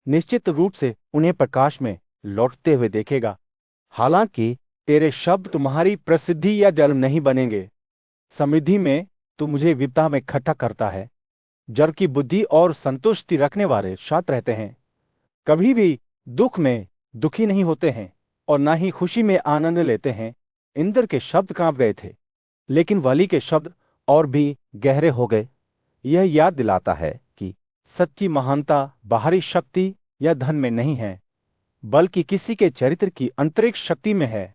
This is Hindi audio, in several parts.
निश्चित रूप से उन्हें प्रकाश में लौटते हुए देखेगा। हालांकि तेरे शब्द तुम्हारी प्रसिद्धि या जन्म नहीं बनेंगे। समृद्धि में तू मुझे विपदा में इकट्ठा करता है। जड़ की बुद्धि और संतुष्टि रखने वाले शांत रहते हैं, कभी भी दुख में दुखी नहीं होते हैं और ना ही खुशी में आनंद लेते हैं। इंद्र के शब्द कांप गए थे, लेकिन वली के शब्द और भी गहरे हो गए। यह याद दिलाता है कि सच्ची महानता बाहरी शक्ति या धन में नहीं है, बल्कि किसी के चरित्र की आंतरिक शक्ति में है।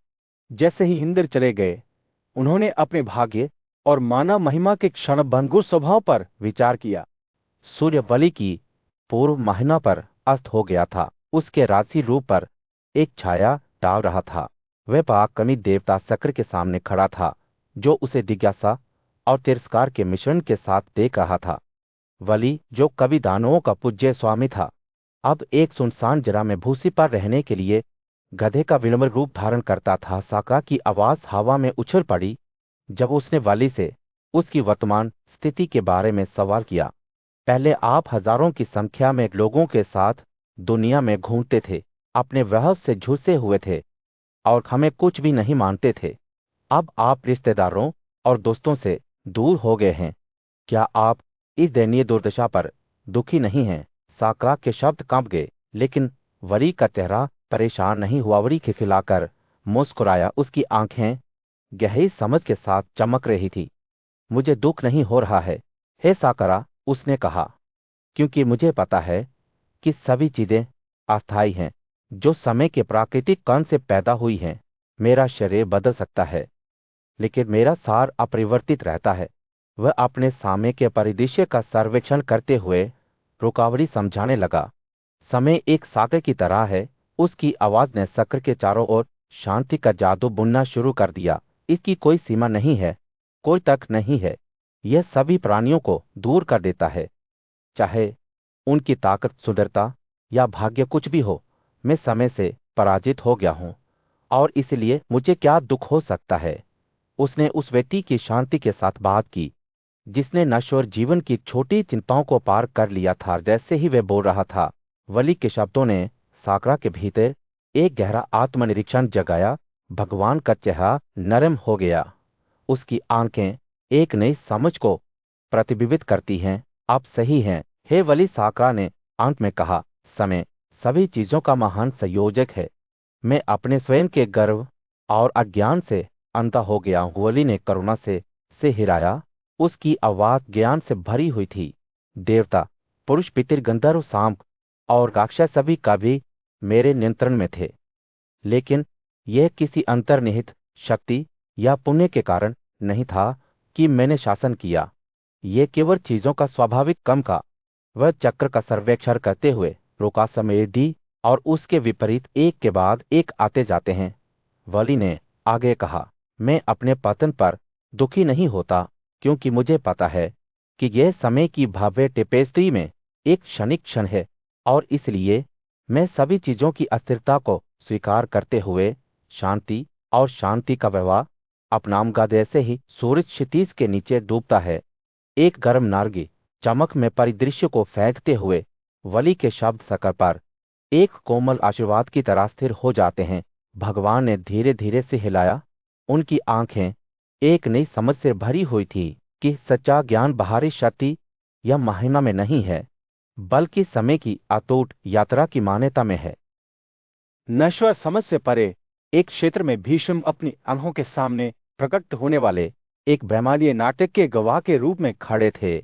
जैसे ही इंद्र चले गए, उन्होंने अपने भाग्य और मानव महिमा के क्षणभंगुर स्वभाव पर विचार किया। सूर्य बलि की पूर्व महिमा पर अस्त हो गया था। उसके राशि रूप पर एक छाया डाल रहा था। वह पराक्रमी देवता शक्र के सामने खड़ा था, जो उसे जिज्ञासा और तिरस्कार के मिश्रण के साथ देख रहा था। वली, जो कभी दानवों का पूज्य स्वामी था, अब एक सुनसान जरा में भूसी पर रहने के लिए गधे का विनम्र रूप धारण करता था। साका की आवाज हवा में उछल पड़ी जब उसने वाली से उसकी वर्तमान स्थिति के बारे में सवाल किया। पहले आप हजारों की संख्या में लोगों के साथ दुनिया में घूमते थे, अपने वहव से झुलसे हुए थे और हमें कुछ भी नहीं मानते थे। अब आप रिश्तेदारों और दोस्तों से दूर हो गए हैं। क्या आप इस दयनीय दुर्दशा पर दुखी नहीं हैं? साकरा के शब्द कांप गए, लेकिन वरी का चेहरा परेशान नहीं हुआ। वरी खिलखिलाकर मुस्कुराया। उसकी आंखें गहरी समझ के साथ चमक रही थी। मुझे दुख नहीं हो रहा है, हे साकरा, उसने कहा, क्योंकि मुझे पता है कि सभी चीजें अस्थायी हैं, जो समय के प्राकृतिक कण से पैदा हुई हैं। मेरा शरीर बदल सकता है, लेकिन मेरा सार अपरिवर्तित रहता है। वह अपने सामने के परिदृश्य का सर्वेक्षण करते हुए रुकावटी समझाने लगा। समय एक सागर की तरह है। उसकी आवाज ने शक्र के चारों ओर शांति का जादू बुनना शुरू कर दिया। इसकी कोई सीमा नहीं है, कोई तक नहीं है। यह सभी प्राणियों को दूर कर देता है, चाहे उनकी ताकत, सुंदरता या भाग्य कुछ भी हो। मैं समय से पराजित हो गया हूं, और इसलिए मुझे क्या दुख हो सकता है? उसने उस व्यक्ति की शांति के साथ बात की जिसने नश्वर जीवन की छोटी चिंताओं को पार कर लिया था। जैसे ही वह बोल रहा था, वली के शब्दों ने साकरा के भीतर एक गहरा आत्मनिरीक्षण जगाया। भगवान का चेहरा नरम हो गया। उसकी आंखें एक नई समझ को प्रतिबिंबित करती हैं। आप सही हैं, हे वली, साकरा ने अंत में कहा। समय सभी चीजों का महान संयोजक है। मैं अपने स्वयं के गर्व और अज्ञान से अंधा हो गया हूं। वली ने करुणा से हिराया। उसकी आवाज ज्ञान से भरी हुई थी। देवता, पुरुष, पितर, गंधर्व, सांप और राक्षस सभी कभी मेरे नियंत्रण में थे, लेकिन यह किसी अंतर्निहित शक्ति या पुण्य के कारण नहीं था कि मैंने शासन किया। यह केवल चीजों का स्वाभाविक क्रम का। वह चक्र का सर्वेक्षण करते हुए रोका। समृद्धि और उसके विपरीत एक के बाद एक आते जाते हैं। वली ने आगे कहा, मैं अपने पतन पर दुखी नहीं होता, क्योंकि मुझे पता है कि यह समय की भव्य टेपेस्ट्री में एक क्षणिक क्षण है, और इसलिए मैं सभी चीजों की अस्थिरता को स्वीकार करते हुए शांति और शांति का व्यवहार अपनाऊंगा। जैसे ही सूरज क्षितिज के नीचे डूबता है, एक गर्म नारंगी चमक में परिदृश्य को फेंकते हुए वली के शब्द सकर पर एक कोमल आशीर्वाद की तरह स्थिर हो जाते हैं। भगवान ने धीरे धीरे से हिलाया। उनकी आंखें एक नई समझ से भरी हुई थी कि सच्चा ज्ञान बाहरी शक्ति या महिमा में नहीं है, बल्कि समय की अटूट यात्रा की मान्यता में है। नश्वर समझ से परे एक क्षेत्र में भीष्म अपनी आंखों के सामने प्रकट होने वाले एक वैमानिक नाटक के गवाह के रूप में खड़े थे।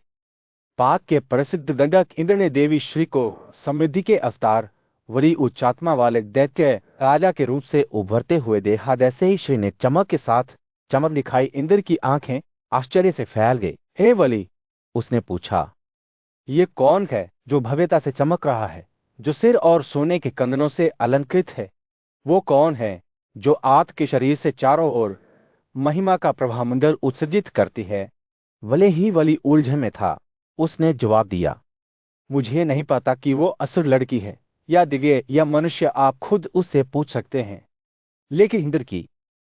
पाक के प्रसिद्ध दंडक इंद्र ने देवी श्री को समृद्धि के अवतार, वरी उच्चात्मा वाले दैत्य राजा के रूप से उभरते हुए देखा। जैसे ही श्री ने चमक के साथ चमक दिखाई, इंद्र की आंखें आश्चर्य से फैल गई। हे वली, उसने पूछा, ये कौन है जो भव्यता से चमक रहा है, जो सिर और सोने के कंगनों से अलंकृत है? वो कौन है जो आत के शरीर से चारों ओर महिमा का प्रभामंडल उत्सर्जित करती है? भले ही वली उलझन में था, उसने जवाब दिया, मुझे नहीं पता कि वो असुर लड़की है या दिव्य या मनुष्य। आप खुद उससे पूछ सकते हैं। लेकिन इंद्र की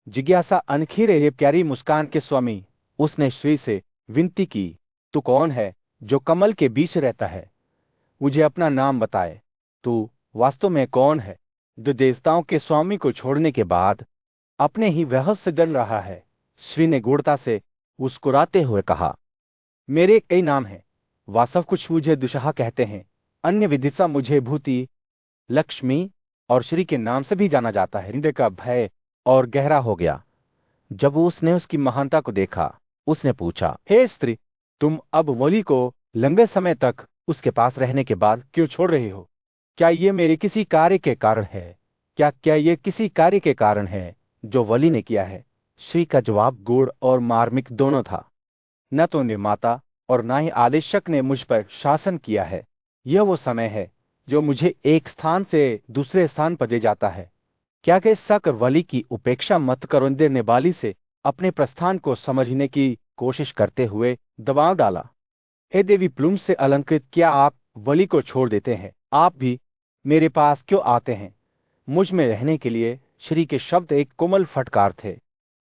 जिज्ञासा अनखी रही। प्यारी मुस्कान के स्वामी, उसने श्री से विनती की, तू कौन है जो कमल के बीच रहता है? मुझे अपना नाम बताए। तू वास्तव में कौन है जो देवताओं के स्वामी को छोड़ने के बाद अपने ही वह से जल रहा है? श्री ने गूढ़ता से मुस्कुराते हुए कहा, मेरे कई नाम हैं। वास्तव कुछ मुझे दुशाह कहते हैं, अन्य विदिशा मुझे भूति, लक्ष्मी और श्री के नाम से भी जाना जाता है। हृदय का भय और गहरा हो गया जब उसने उसकी महानता को देखा। उसने पूछा, हे स्त्री, तुम अब वली को लंबे समय तक उसके पास रहने के बाद क्यों छोड़ रही हो? क्या ये मेरे किसी कार्य के कारण है? क्या ये किसी कार्य के कारण है जो वली ने किया है? श्री का जवाब गूढ़ और मार्मिक दोनों था। न तो निर्माता और न ही आदेशक ने मुझ पर शासन किया है। यह वो समय है जो मुझे एक स्थान से दूसरे स्थान पर ले जाता है। क्या के सकर वली की उपेक्षा मत करो ने बाली से अपने प्रस्थान को समझने की कोशिश करते हुए दबाव डाला। हे देवी प्लूम से अलंकृत, क्या आप वली को छोड़ देते हैं? आप भी मेरे पास क्यों आते हैं? मुझ में रहने के लिए श्री के शब्द एक कोमल फटकार थे।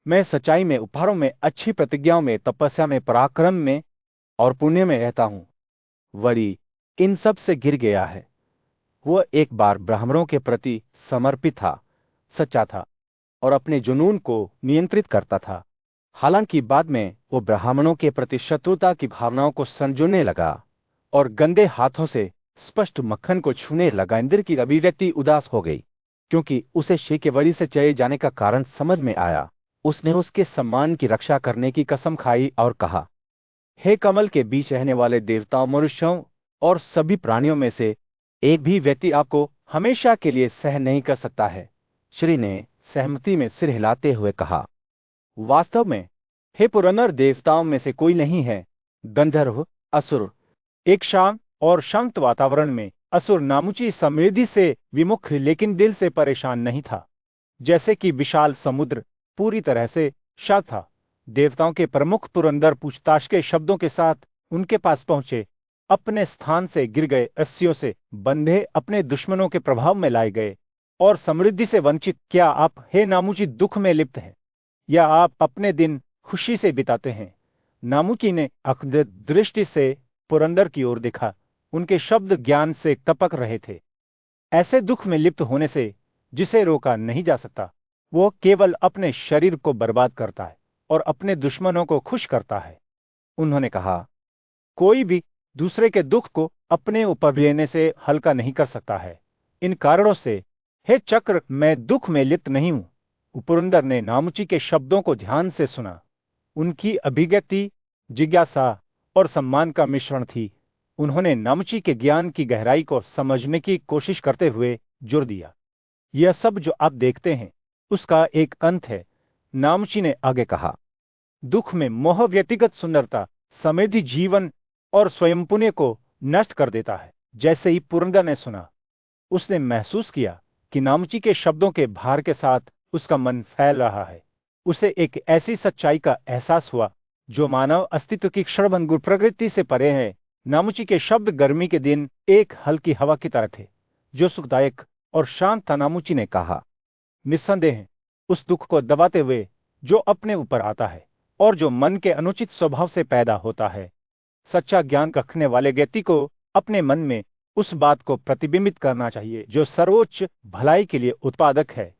मैं सच्चाई में, उपहारों में, अच्छी प्रतिज्ञाओं में, तपस्या में, पराक्रम में और पुण्य में रहता हूं। वली इन सब से गिर गया है। वह एक बार ब्राह्मणों के प्रति समर्पित था, सच्चा था और अपने जुनून को नियंत्रित करता था। हालांकि बाद में वो ब्राह्मणों के प्रति शत्रुता की भावनाओं को संजोने लगा और गंदे हाथों से स्पष्ट मक्खन को छूने लगा। इंद्र की अभिव्यक्ति उदास हो गई क्योंकि उसे श्री के वली से चले जाने का कारण समझ में आया। उसने उसके सम्मान की रक्षा करने की कसम खाई और कहा, हे कमल के बीच रहने वाले देवताओं, मनुष्यों और सभी प्राणियों में से एक भी व्यक्ति आपको हमेशा के लिए सहन नहीं कर सकता है। श्री ने सहमति में सिर हिलाते हुए कहा, वास्तव में हे पुरनर, देवताओं में से कोई नहीं है। गंधर्व, असुर। एक शांत और शांत वातावरण में असुर नामुची समृद्धि से विमुख लेकिन दिल से परेशान नहीं था। जैसे कि विशाल समुद्र पूरी तरह से शांत था। देवताओं के प्रमुख पुरंदर पूछताछ के शब्दों के साथ उनके पास पहुंचे। अपने स्थान से गिर गए रस्सियों से बंधे अपने दुश्मनों के प्रभाव में लाए गए और समृद्धि से वंचित। क्या आप हे नामुची दुख में लिप्त हैं या आप अपने दिन खुशी से बिताते हैं? नामुची ने अक्ष दृष्टि से पुरंदर की ओर देखा। उनके शब्द ज्ञान से टपक रहे थे। ऐसे दुख में लिप्त होने से जिसे रोका नहीं जा सकता, वो केवल अपने शरीर को बर्बाद करता है और अपने दुश्मनों को खुश करता है। उन्होंने कहा, कोई भी दूसरे के दुख को अपने ऊपर लेने से हल्का नहीं कर सकता है। इन कारणों से हे चक्र, मैं दुख में लिप्त नहीं हूं। पुरंदर ने नामुची के शब्दों को ध्यान से सुना। उनकी अभिव्यक्ति जिज्ञासा और सम्मान का मिश्रण थी। उन्होंने नामुची के ज्ञान की गहराई को समझने की कोशिश करते हुए जोर दिया, यह सब जो आप देखते हैं उसका एक अंत है। नामुची ने आगे कहा, दुख में मोह व्यक्तिगत सुंदरता, समृद्धि, जीवन और स्वयं पुण्य को नष्ट कर देता है। जैसे ही पुरंदर ने सुना, उसने महसूस किया कि नामुची के शब्दों के भार के साथ उसका मन फैल रहा है। उसे एक ऐसी सच्चाई का एहसास हुआ जो मानव अस्तित्व की क्षणभंगुर प्रकृति से परे है। नामुची के शब्द गर्मी के दिन एक हल्की हवा की तरह थे जो सुखदायक और शांत था। नामुची ने कहा, निस्संदेह उस दुख को दबाते हुए जो अपने ऊपर आता है और जो मन के अनुचित स्वभाव से पैदा होता है। सच्चा ज्ञान रखने वाले व्यक्ति को अपने मन में उस बात को प्रतिबिंबित करना चाहिए जो सर्वोच्च भलाई के लिए उत्पादक है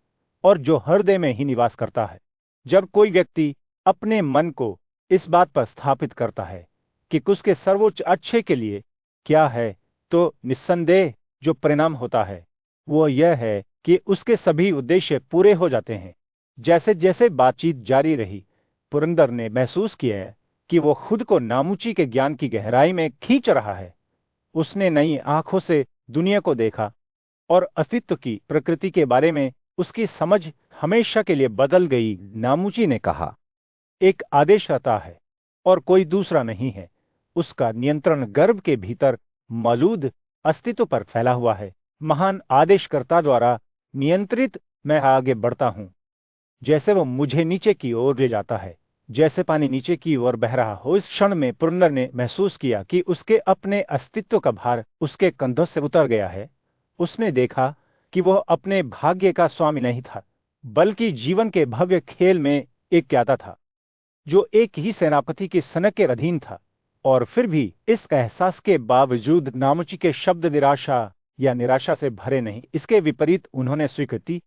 और जो हृदय में ही निवास करता है। जब कोई व्यक्ति अपने मन को इस बात पर स्थापित करता है कि उसके सर्वोच्च अच्छे के लिए क्या है, तो निस्संदेह जो परिणाम होता है वो यह है कि उसके सभी उद्देश्य पूरे हो जाते हैं। जैसे जैसे बातचीत जारी रही, पुरंदर ने महसूस किया कि वो खुद को नामुची के ज्ञान की गहराई में खींच रहा है। उसने नई आंखों से दुनिया को देखा और अस्तित्व की प्रकृति के बारे में उसकी समझ हमेशा के लिए बदल गई। नामुची ने कहा, एक आदेश रहता है और कोई दूसरा नहीं है। उसका नियंत्रण गर्भ के भीतर मौजूद अस्तित्व पर फैला हुआ है। महान आदेशकर्ता द्वारा नियंत्रित मैं आगे बढ़ता हूं। जैसे वो मुझे नीचे की ओर ले जाता है, जैसे पानी नीचे की ओर बह रहा हो। इस क्षण में पुरंदर ने महसूस किया कि उसके अपने अस्तित्व का भार उसके कंधों से उतर गया है। उसने देखा कि वह अपने भाग्य का स्वामी नहीं था, बल्कि जीवन के भव्य खेल में एक ज्ञाता था जो एक ही सेनापति की सनक के अधीन था। और फिर भी इस एहसास के बावजूद नामुची के शब्द निराशा या निराशा से भरे नहीं, इसके विपरीत उन्होंने स्वीकृति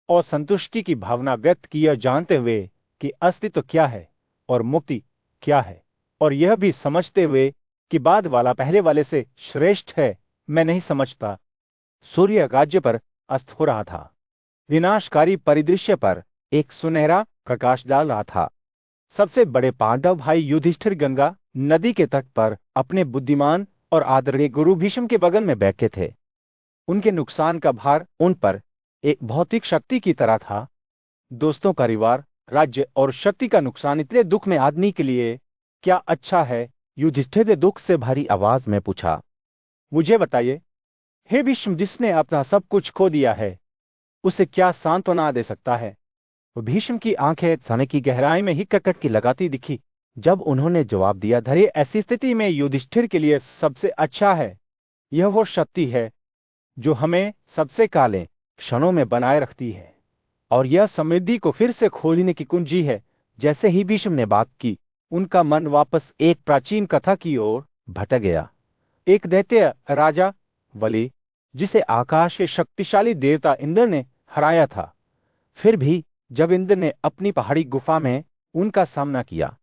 और संतुष्टि की भावना व्यक्त की, यह जानते हुए कि अस्तित्व क्या है और मुक्ति क्या है, और यह भी समझते हुए कि बाद वाला पहले वाले से श्रेष्ठ है। मैं नहीं समझता। सूर्य राज्य पर अस्त हो रहा था, विनाशकारी परिदृश्य पर एक सुनहरा प्रकाश डाल रहा था। सबसे बड़े पांडव भाई युधिष्ठिर गंगा नदी के तट पर अपने बुद्धिमान और आदरणीय गुरु भीष्म के बगल में बैठे थे। उनके नुकसान का भार उन पर एक भौतिक शक्ति की तरह था। दोस्तों, परिवार, राज्य और शक्ति का नुकसान इतने दुख में आदमी के लिए क्या अच्छा है? युधिष्ठिर ने दुख से भरी आवाज में पूछा। मुझे बताइए, हे भीष्म, जिसने अपना सब कुछ खो दिया है, उसे क्या सांत्वना दे सकता है? भीष्म की आंखें समय की गहराई में ही कटकट की लगाती दिखी। जब उन्होंने जवाब दिया, धैर्य ऐसी स्थिति में युधिष्ठिर के लिए सबसे अच्छा है। यह वो शक्ति है जो हमें सबसे काले क्षणों में बनाए रखती है, और यह समृद्धि को फिर से खोलने की कुंजी है। जैसे ही भीष्म ने बात की, उनका मन वापस एक प्राचीन कथा की ओर भटक गया। एक दैत्य राजा वली, जिसे आकाश के शक्तिशाली देवता इंद्र ने हराया था। फिर भी जब इंद्र ने अपनी पहाड़ी गुफा में उनका सामना किया,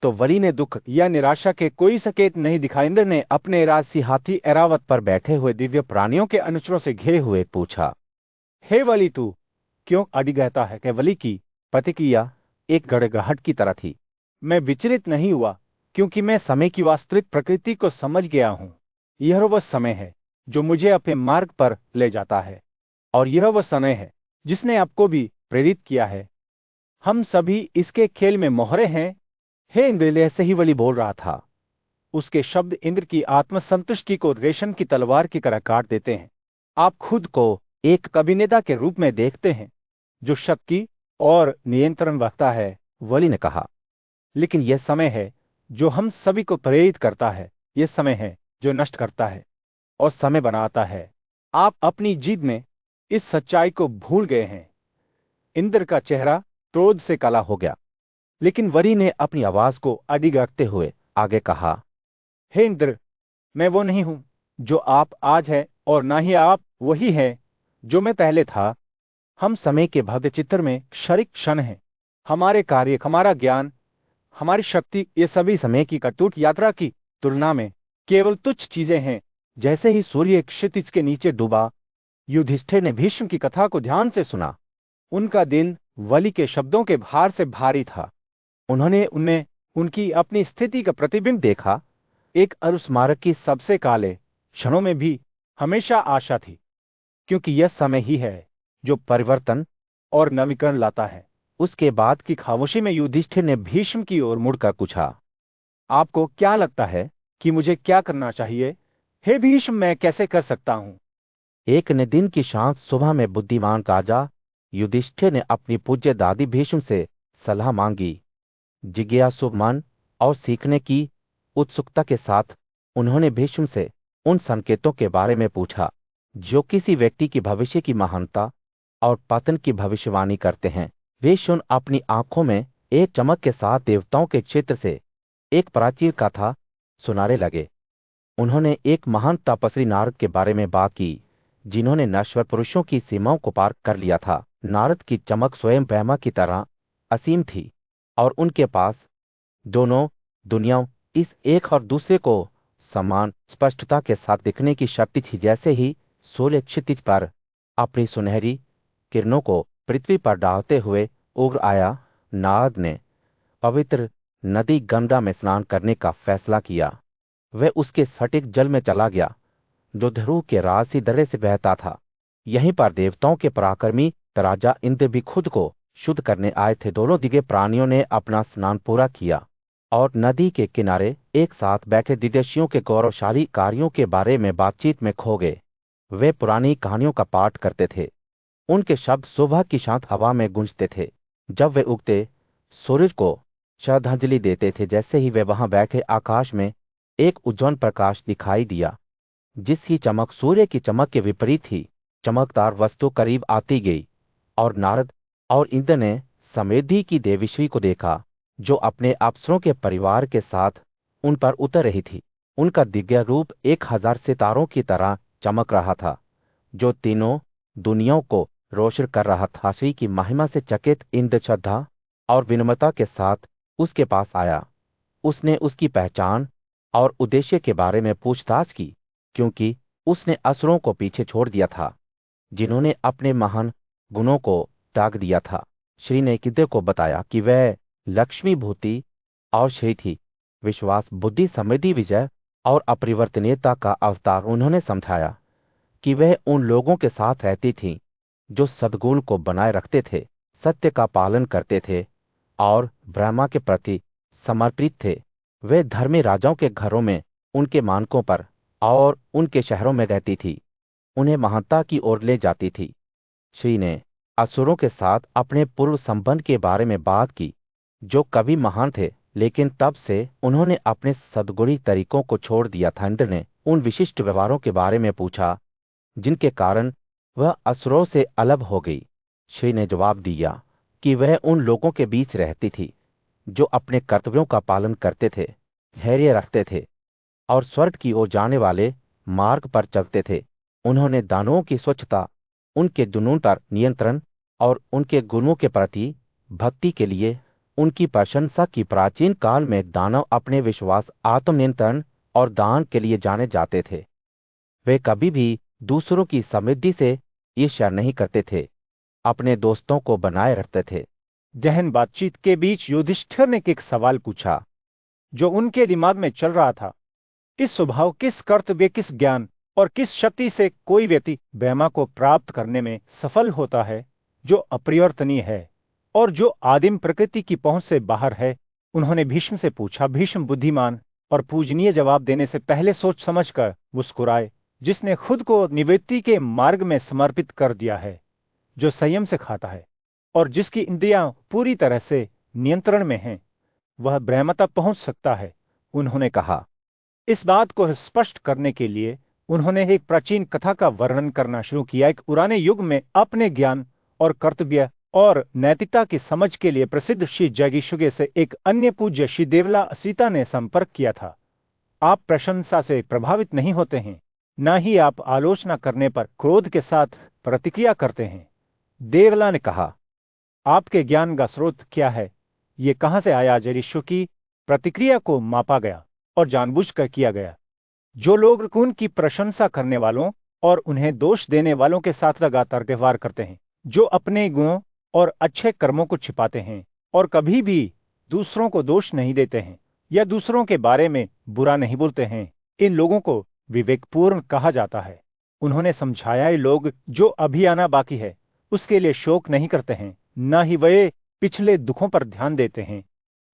तो वली ने दुख या निराशा के कोई संकेत नहीं दिखा। इंद्र ने अपने राजसी हाथी ऐरावत पर बैठे हुए दिव्य प्राणियों के अनुचरों से घिरे हुए पूछा, हे वली, तू क्यों अड़ी रहता है? कि वली की प्रतिक्रिया एक गड़गड़ाहट की तरह थी। मैं विचलित नहीं हुआ, क्योंकि मैं समय की वास्तविक प्रकृति को समझ गया हूं। यह वह समय है जो मुझे अपने मार्ग पर ले जाता है, और यह वह समय है जिसने आपको भी प्रेरित किया है। हम सभी इसके खेल में मोहरे हैं। हे इंद्र, ऐसे ही वली बोल रहा था। उसके शब्द इंद्र की आत्मसंतुष्टि को रेशम की तलवार की तरह काट देते हैं। आप खुद को एक अभिनेता के रूप में देखते हैं जो शक्ति और नियंत्रण रखता है, वली ने कहा। लेकिन यह समय है जो हम सभी को प्रेरित करता है। यह समय है जो नष्ट करता है और समय बनाता है। आप अपनी जीत में इस सच्चाई को भूल गए हैं। इंद्र का चेहरा क्रोध से काला हो गया, लेकिन वली ने अपनी आवाज को अडिग रखते हुए आगे कहा, हे इंद्र, मैं वो नहीं हूं जो आप आज है, और ना ही आप वही है जो मैं पहले था। हम समय के भव्य चित्र में क्षणिक क्षण हैं। हमारे कार्य, हमारा ज्ञान, हमारी शक्ति, ये सभी समय की कटुट यात्रा की तुलना में केवल तुच्छ चीजें हैं। जैसे ही सूर्य क्षितिज के नीचे डूबा, युधिष्ठिर ने भीष्म की कथा को ध्यान से सुना। उनका दिल वली के शब्दों के भार से भारी था। उन्होंने उनमें उनकी अपनी स्थिति का प्रतिबिंब देखा। एक अरुस्मारक की सबसे काले क्षणों में भी हमेशा आशा थी, क्योंकि यह समय ही है जो परिवर्तन और नवीकरण लाता है। उसके बाद की खामोशी में युधिष्ठिर ने भीष्म की ओर मुड़कर पूछा, आपको क्या लगता है कि मुझे क्या करना चाहिए? हे भीष्म, मैं कैसे कर सकता हूं? एक ने दिन की शांत सुबह में बुद्धिमान राजा युधिष्ठिर ने अपनी पूज्य दादी भीष्म से सलाह मांगी। जिज्ञासु मन और सीखने की उत्सुकता के साथ उन्होंने भीष्म से उन संकेतों के बारे में पूछा जो किसी व्यक्ति की भविष्य की महानता और पतन की भविष्यवाणी करते हैं। भीष्म अपनी आंखों में एक चमक के साथ देवताओं के क्षेत्र से एक प्राचीन कथा सुनाने लगे। उन्होंने एक महान तपस्वी नारद के बारे में बात की, जिन्होंने नश्वर पुरुषों की सीमाओं को पार कर लिया था। नारद की चमक स्वयं ब्रह्मा की तरह असीम थी, और उनके पास दोनों दुनियाओं इस एक और दूसरे को समान स्पष्टता के साथ दिखने की शक्ति थी। जैसे ही सूर्य क्षितिज पर अपनी सुनहरी किरणों को पृथ्वी पर डालते हुए उग्र आया, नारद ने पवित्र नदी गंगा में स्नान करने का फैसला किया। वह उसके सटीक जल में चला गया जो ध्रुव के राजसी दर्रे से बहता था। यहीं पर देवताओं के पराक्रमी राजा इंद्र भी खुद को शुद्ध करने आए थे। दोनों दिव्य प्राणियों ने अपना स्नान पूरा किया और नदी के किनारे एक साथ बैठे दिव्यषियों के गौरवशाली कार्यों के बारे में बातचीत में खो गए। वे पुरानी कहानियों का पाठ करते थे। उनके शब्द सुबह की शांत हवा में गूंजते थे जब वे उगते सूरज को श्रद्धांजलि देते थे। जैसे ही वे वहां बैठे, आकाश में एक उज्ज्वल प्रकाश दिखाई दिया, जिसकी चमक सूर्य की चमक के विपरीत थी। चमकदार वस्तु करीब आती गई और नारद और इंद्र ने समृद्धि की देवीश्री को देखा, जो अपने अप्सरों के परिवार के साथ उन पर उतर रही थी। उनका दिव्य रूप 1000 सितारों की तरह चमक रहा था, जो तीनों दुनियाओं को रोशन कर रहा था। श्री की महिमा से चकित इंद्र श्रद्धा और विनम्रता के साथ उसके पास आया। उसने उसकी पहचान और उद्देश्य के बारे में पूछताछ की, क्योंकि उसने असुरों को पीछे छोड़ दिया था, जिन्होंने अपने महान गुणों को त्याग दिया था। श्री ने किद्दे को बताया कि वह लक्ष्मी भूति और श्री थी। विश्वास, बुद्धि, समृद्धि, विजय और अपरिवर्तनीयता का अवतार। उन्होंने समझाया कि वह उन लोगों के साथ रहती थी जो सद्गुण को बनाए रखते थे, सत्य का पालन करते थे और ब्रह्मा के प्रति समर्पित थे। वे धर्मी राजाओं के घरों में, उनके मानकों पर और उनके शहरों में रहती थी, उन्हें महानता की ओर ले जाती थी। श्री ने असुरों के साथ अपने पूर्व संबंध के बारे में बात की, जो कभी महान थे, लेकिन तब से उन्होंने अपने सद्गुणी तरीकों को छोड़ दिया था। इंद्र ने उन विशिष्ट व्यवहारों के बारे में पूछा जिनके कारण वह असुरों से अलग हो गई। श्री ने जवाब दिया कि वह उन लोगों के बीच रहती थी जो अपने कर्तव्यों का पालन करते थे, धैर्य रखते थे और स्वर्ग की ओर जाने वाले मार्ग पर चलते थे। उन्होंने दानवों की स्वच्छता, उनके जुनून पर नियंत्रण और उनके गुणों के प्रति भक्ति के लिए उनकी प्रशंसा की। प्राचीन काल में दानव अपने विश्वास, आत्मनियंत्रण और दान के लिए जाने जाते थे। वे कभी भी दूसरों की समृद्धि से ईर्ष्या नहीं करते थे, अपने दोस्तों को बनाए रखते थे। गहन बातचीत के बीच युधिष्ठिर ने एक सवाल पूछा जो उनके दिमाग में चल रहा था। किस स्वभाव, किस कर्तव्य, किस ज्ञान और किस शक्ति से कोई व्यक्ति ब्रह्मा को प्राप्त करने में सफल होता है, जो अपरिवर्तनीय है और जो आदिम प्रकृति की पहुंच से बाहर है? उन्होंने भीष्म से पूछा। भीष्म बुद्धिमान और पूजनीय जवाब देने से पहले सोच समझकर मुस्कुराए, जिसने खुद को निवृत्ति के मार्ग में समर्पित कर दिया है, जो संयम से खाता है और जिसकी इंद्रियां पूरी तरह से नियंत्रण में हैं, वह ब्रह्म तक पहुंच सकता है। उन्होंने कहा। इस बात को स्पष्ट करने के लिए उन्होंने एक प्राचीन कथा का वर्णन करना शुरू किया। एक पुराने युग में अपने ज्ञान और कर्तव्य और नैतिकता की समझ के लिए प्रसिद्ध श्री जैगिशुगे से एक अन्य पूज्य श्री देवला सीता ने संपर्क किया था। आप प्रशंसा से प्रभावित नहीं होते हैं, न ही आप आलोचना करने पर क्रोध के साथ प्रतिक्रिया करते हैं। देवला ने कहा, आपके ज्ञान का स्रोत क्या है? ये कहां से आया? जैगिशु की प्रतिक्रिया को मापा गया और जानबूझकर किया गया। जो लोग उनकी प्रशंसा करने वालों और उन्हें दोष देने वालों के साथ लगातार व्यवहार करते हैं, जो अपने गुणों और अच्छे कर्मों को छिपाते हैं और कभी भी दूसरों को दोष नहीं देते हैं या दूसरों के बारे में बुरा नहीं बोलते हैं, इन लोगों को विवेकपूर्ण कहा जाता है। उन्होंने समझाया, ये लोग जो अभी आना बाकी है उसके लिए शोक नहीं करते हैं, न ही वे पिछले दुखों पर ध्यान देते हैं।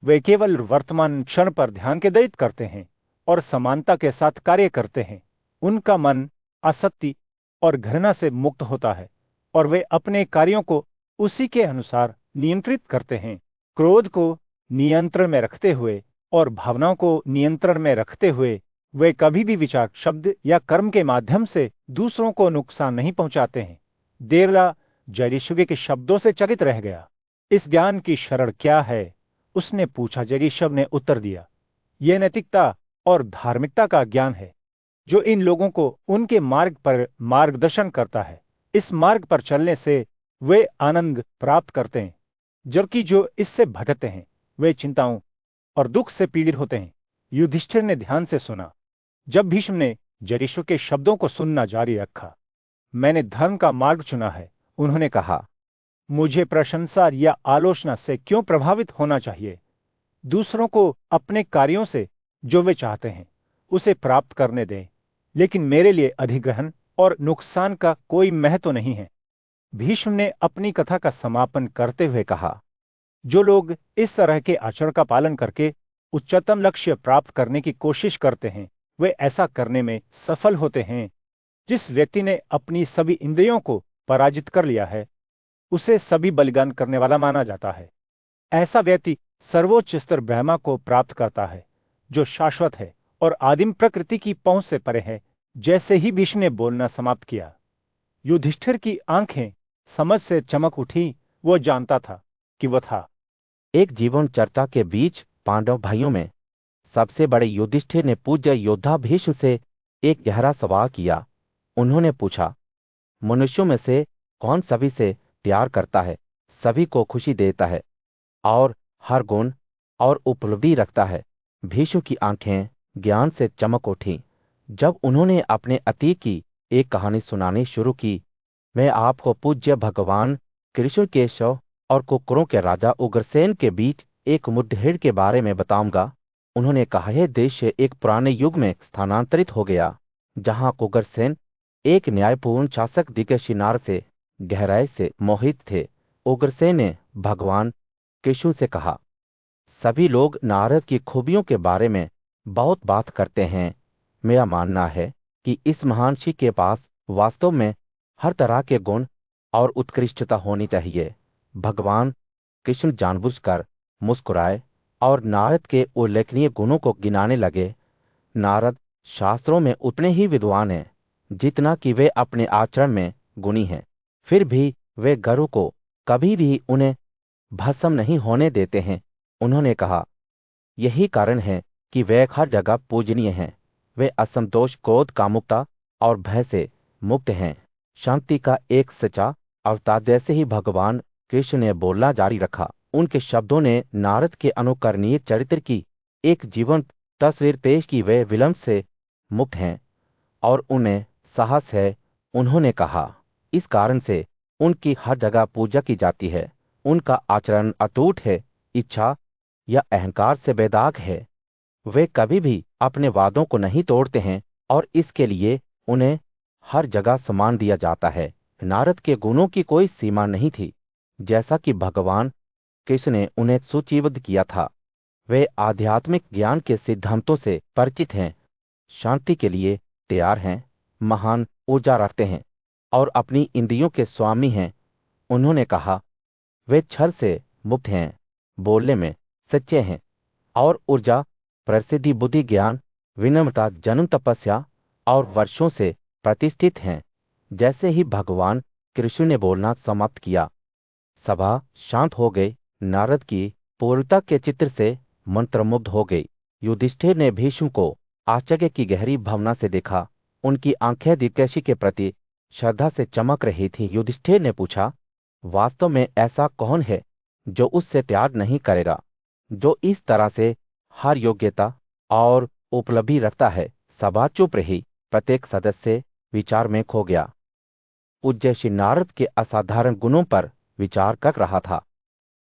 वे केवल वर्तमान क्षण पर ध्यान केंद्रित करते हैं और समानता के साथ कार्य करते हैं। उनका मन आसक्ति और घृणा से मुक्त होता है और वे अपने कार्यों को उसी के अनुसार नियंत्रित करते हैं। क्रोध को नियंत्रण में रखते हुए और भावनाओं को नियंत्रण में रखते हुए वे कभी भी विचार, शब्द या कर्म के माध्यम से दूसरों को नुकसान नहीं पहुंचाते हैं। देवला जैगिशुगे के शब्दों से चकित रह गया। इस ज्ञान की शरण क्या है? उसने पूछा। जैगिशव ने उत्तर दिया, यह नैतिकता और धार्मिकता का ज्ञान है, जो इन लोगों को उनके मार्ग पर मार्गदर्शन करता है। इस मार्ग पर चलने से वे आनंद प्राप्त करते हैं, जबकि जो इससे भटकते हैं वे चिंताओं और दुख से पीड़ित होते हैं। युधिष्ठिर ने ध्यान से सुना। जब भीष्म ने जैगिशु के शब्दों को सुनना जारी रखा, मैंने धर्म का मार्ग चुना है। उन्होंने कहा, मुझे प्रशंसा या आलोचना से क्यों प्रभावित होना चाहिए? दूसरों को अपने कार्यों से जो वे चाहते हैं उसे प्राप्त करने दें, लेकिन मेरे लिए अधिग्रहण और नुकसान का कोई महत्व नहीं है। भीष्म ने अपनी कथा का समापन करते हुए कहा, जो लोग इस तरह के आचरण का पालन करके उच्चतम लक्ष्य प्राप्त करने की कोशिश करते हैं, वे ऐसा करने में सफल होते हैं। जिस व्यक्ति ने अपनी सभी इंद्रियों को पराजित कर लिया है, उसे सभी बलिदान करने वाला माना जाता है। ऐसा व्यक्ति सर्वोच्च स्तर ब्रह्मा को प्राप्त करता है, जो शाश्वत है और आदिम प्रकृति की पहुंच से परे है। जैसे ही भीष्म ने बोलना समाप्त किया, युधिष्ठिर की आंखें समझ से चमक उठी। वो जानता था कि वह था। एक जीवन चर्चा के बीच पांडव भाइयों में सबसे बड़े युधिष्ठिर ने पूज्य योद्धा भीष्म से एक गहरा सवाल किया। उन्होंने पूछा, मनुष्यों में से कौन सभी से प्यार करता है, सभी को खुशी देता है और हर गुण और उपलब्धि रखता है? भीष्म की आंखें ज्ञान से चमक उठी जब उन्होंने अपने अतीत की एक कहानी सुनानी शुरू की। मैं आपको पूज्य भगवान कृष्ण केशव और कुकुरों के राजा उग्रसेन के बीच एक मुठभेड़ के बारे में बताऊंगा। उन्होंने कहा, यह दृश्य एक पुराने युग में स्थानांतरित हो गया, जहां उग्रसेन एक न्यायपूर्ण शासक दिग्शिनार से गहराई से मोहित थे। उग्रसेन ने भगवान कृष्ण से कहा, सभी लोग नारद की खूबियों के बारे में बहुत बात करते हैं। मेरा मानना है कि इस महान ऋषि के पास वास्तव में हर तरह के गुण और उत्कृष्टता होनी चाहिए। भगवान कृष्ण जानबूझकर मुस्कुराए और नारद के उल्लेखनीय गुणों को गिनाने लगे। नारद शास्त्रों में उतने ही विद्वान हैं जितना कि वे अपने आचरण में गुणी हैं। फिर भी वे गरु को कभी भी उन्हें भस्म नहीं होने देते हैं। उन्होंने कहा, यही कारण है कि वे हर जगह पूजनीय हैं। वे असंतोष, क्रोध, कामुकता और भय से मुक्त हैं। शांति का एक सच्चा अवतार। जैसे ही भगवान कृष्ण ने बोलना जारी रखा, उनके शब्दों ने नारद के अनुकरणीय चरित्र की एक जीवंत तस्वीर पेश की। वे विलंब से मुक्त हैं और उन्हें साहस है। उन्होंने कहा, इस कारण से उनकी हर जगह पूजा की जाती है। उनका आचरण अटूट है, इच्छा या अहंकार से बेदाग है। वे कभी भी अपने वादों को नहीं तोड़ते हैं और इसके लिए उन्हें हर जगह सम्मान दिया जाता है। नारद के गुणों की कोई सीमा नहीं थी, जैसा कि भगवान कृष्ण ने उन्हें सूचीबद्ध किया था। वे आध्यात्मिक ज्ञान के सिद्धांतों से परिचित हैं, शांति के लिए तैयार हैं, महान ऊर्जा रखते हैं और अपनी इंद्रियों के स्वामी हैं। उन्होंने कहा, वे छल से मुक्त हैं, बोलने में सच्चे हैं और ऊर्जा, प्रसिद्धि, बुद्धि, ज्ञान, विनम्रता, जन्म, तपस्या और वर्षों से प्रतिष्ठित हैं। जैसे ही भगवान कृष्ण ने बोलना समाप्त किया, सभा शांत हो गई। नारद की पूर्णता के चित्र से मंत्रमुग्ध हो गई। युधिष्ठिर ने भीष्म को आश्चर्य की गहरी भावना से देखा। उनकी आंखें दिक्कशी के प्रति श्रद्धा से चमक रही थी। युधिष्ठिर ने पूछा, वास्तव में ऐसा कौन है जो उससे त्याग नहीं करेगा, जो इस तरह से हर योग्यता और उपलब्धि रखता है? सभा चुप रही। प्रत्येक सदस्य विचार में खो गया। पूज्य श्री नारद के असाधारण गुणों पर विचार कर रहा था।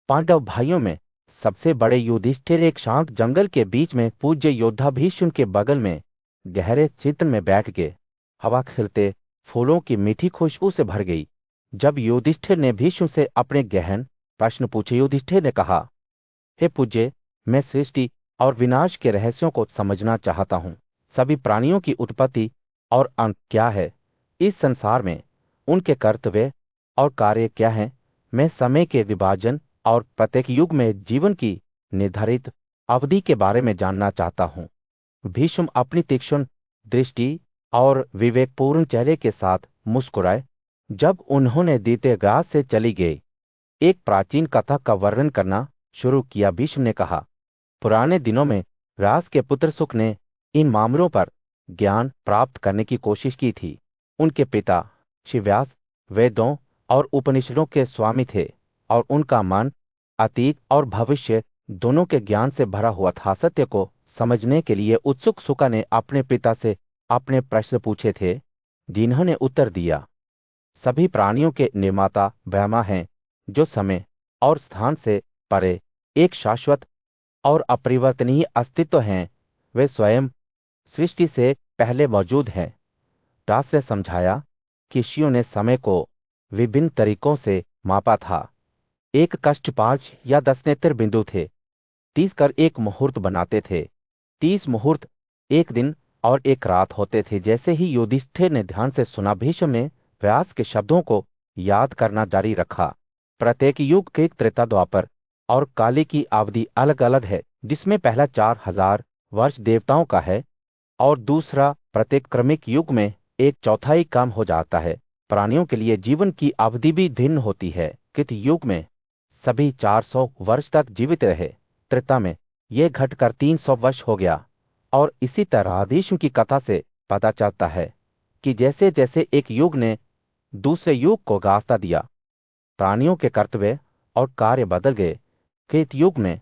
पांडव भाइयों में सबसे बड़े युधिष्ठिर एक शांत जंगल के बीच में पूज्य योद्धा भीष्म के बगल में गहरे चिंतन में बैठ गए। हवा खिलते फूलों की मीठी खुशबू से भर गई। जब युधिष्ठिर ने भीष्म से अपने गहन प्रश्न पूछे, युधिष्ठिर ने कहा, हे पूज्य, मैं सृष्टि और विनाश के रहस्यों को समझना चाहता हूँ। सभी प्राणियों की उत्पत्ति और अंत क्या है? इस संसार में उनके कर्तव्य और कार्य क्या हैं? मैं समय के विभाजन और प्रत्येक युग में जीवन की निर्धारित अवधि के बारे में जानना चाहता हूँ। भीष्म अपनी तीक्ष्ण दृष्टि और विवेकपूर्ण चेहरे के साथ मुस्कुराए। जब उन्होंने दीर्घास से चली गई एक प्राचीन कथा का वर्णन करना शुरू किया, भीष्म ने कहा, पुराने दिनों में व्यास के पुत्र सुक ने इन मामलों पर ज्ञान प्राप्त करने की कोशिश की थी। उनके पिता श्री व्यास वेदों और उपनिषदों के स्वामी थे और उनका मन अतीत और भविष्य दोनों के ज्ञान से भरा हुआ था। सत्य को समझने के लिए उत्सुक सुका ने अपने पिता से अपने प्रश्न पूछे थे, जिन्होंने उत्तर दिया, सभी प्राणियों के निर्माता ब्रह्मा हैं, जो समय और स्थान से परे एक शाश्वत और अपरिवर्तनीय अस्तित्व हैं। वे स्वयं सृष्टि से पहले मौजूद हैं। दास ने समझाया कि ऋषियों ने समय को विभिन्न तरीकों से मापा था। एक कष्ट 5 या 10 नेत्र बिंदु थे। 30 कर एक मुहूर्त बनाते थे। 30 मुहूर्त एक दिन और एक रात होते थे। जैसे ही युधिष्ठिर ने ध्यान से सुना, भीष्म ने व्यास के शब्दों को याद करना जारी रखा। प्रत्येक युग के त्रेता, द्वापर और काली की अवधि अलग अलग है, जिसमें पहला 4000 वर्ष देवताओं का है और दूसरा प्रत्येक क्रमिक युग में एक चौथाई कम हो जाता है। प्राणियों के लिए जीवन की अवधि भी भिन्न होती है। कृत युग में सभी 400 वर्ष तक जीवित रहे। त्रेता में यह घटकर 300 वर्ष हो गया और इसी तरह भीष्म की कथा से पता चलता है कि जैसे जैसे एक युग ने दूसरे युग को गास्ता दिया, प्राणियों के कर्तव्य और कार्य बदल गए। कृत युग में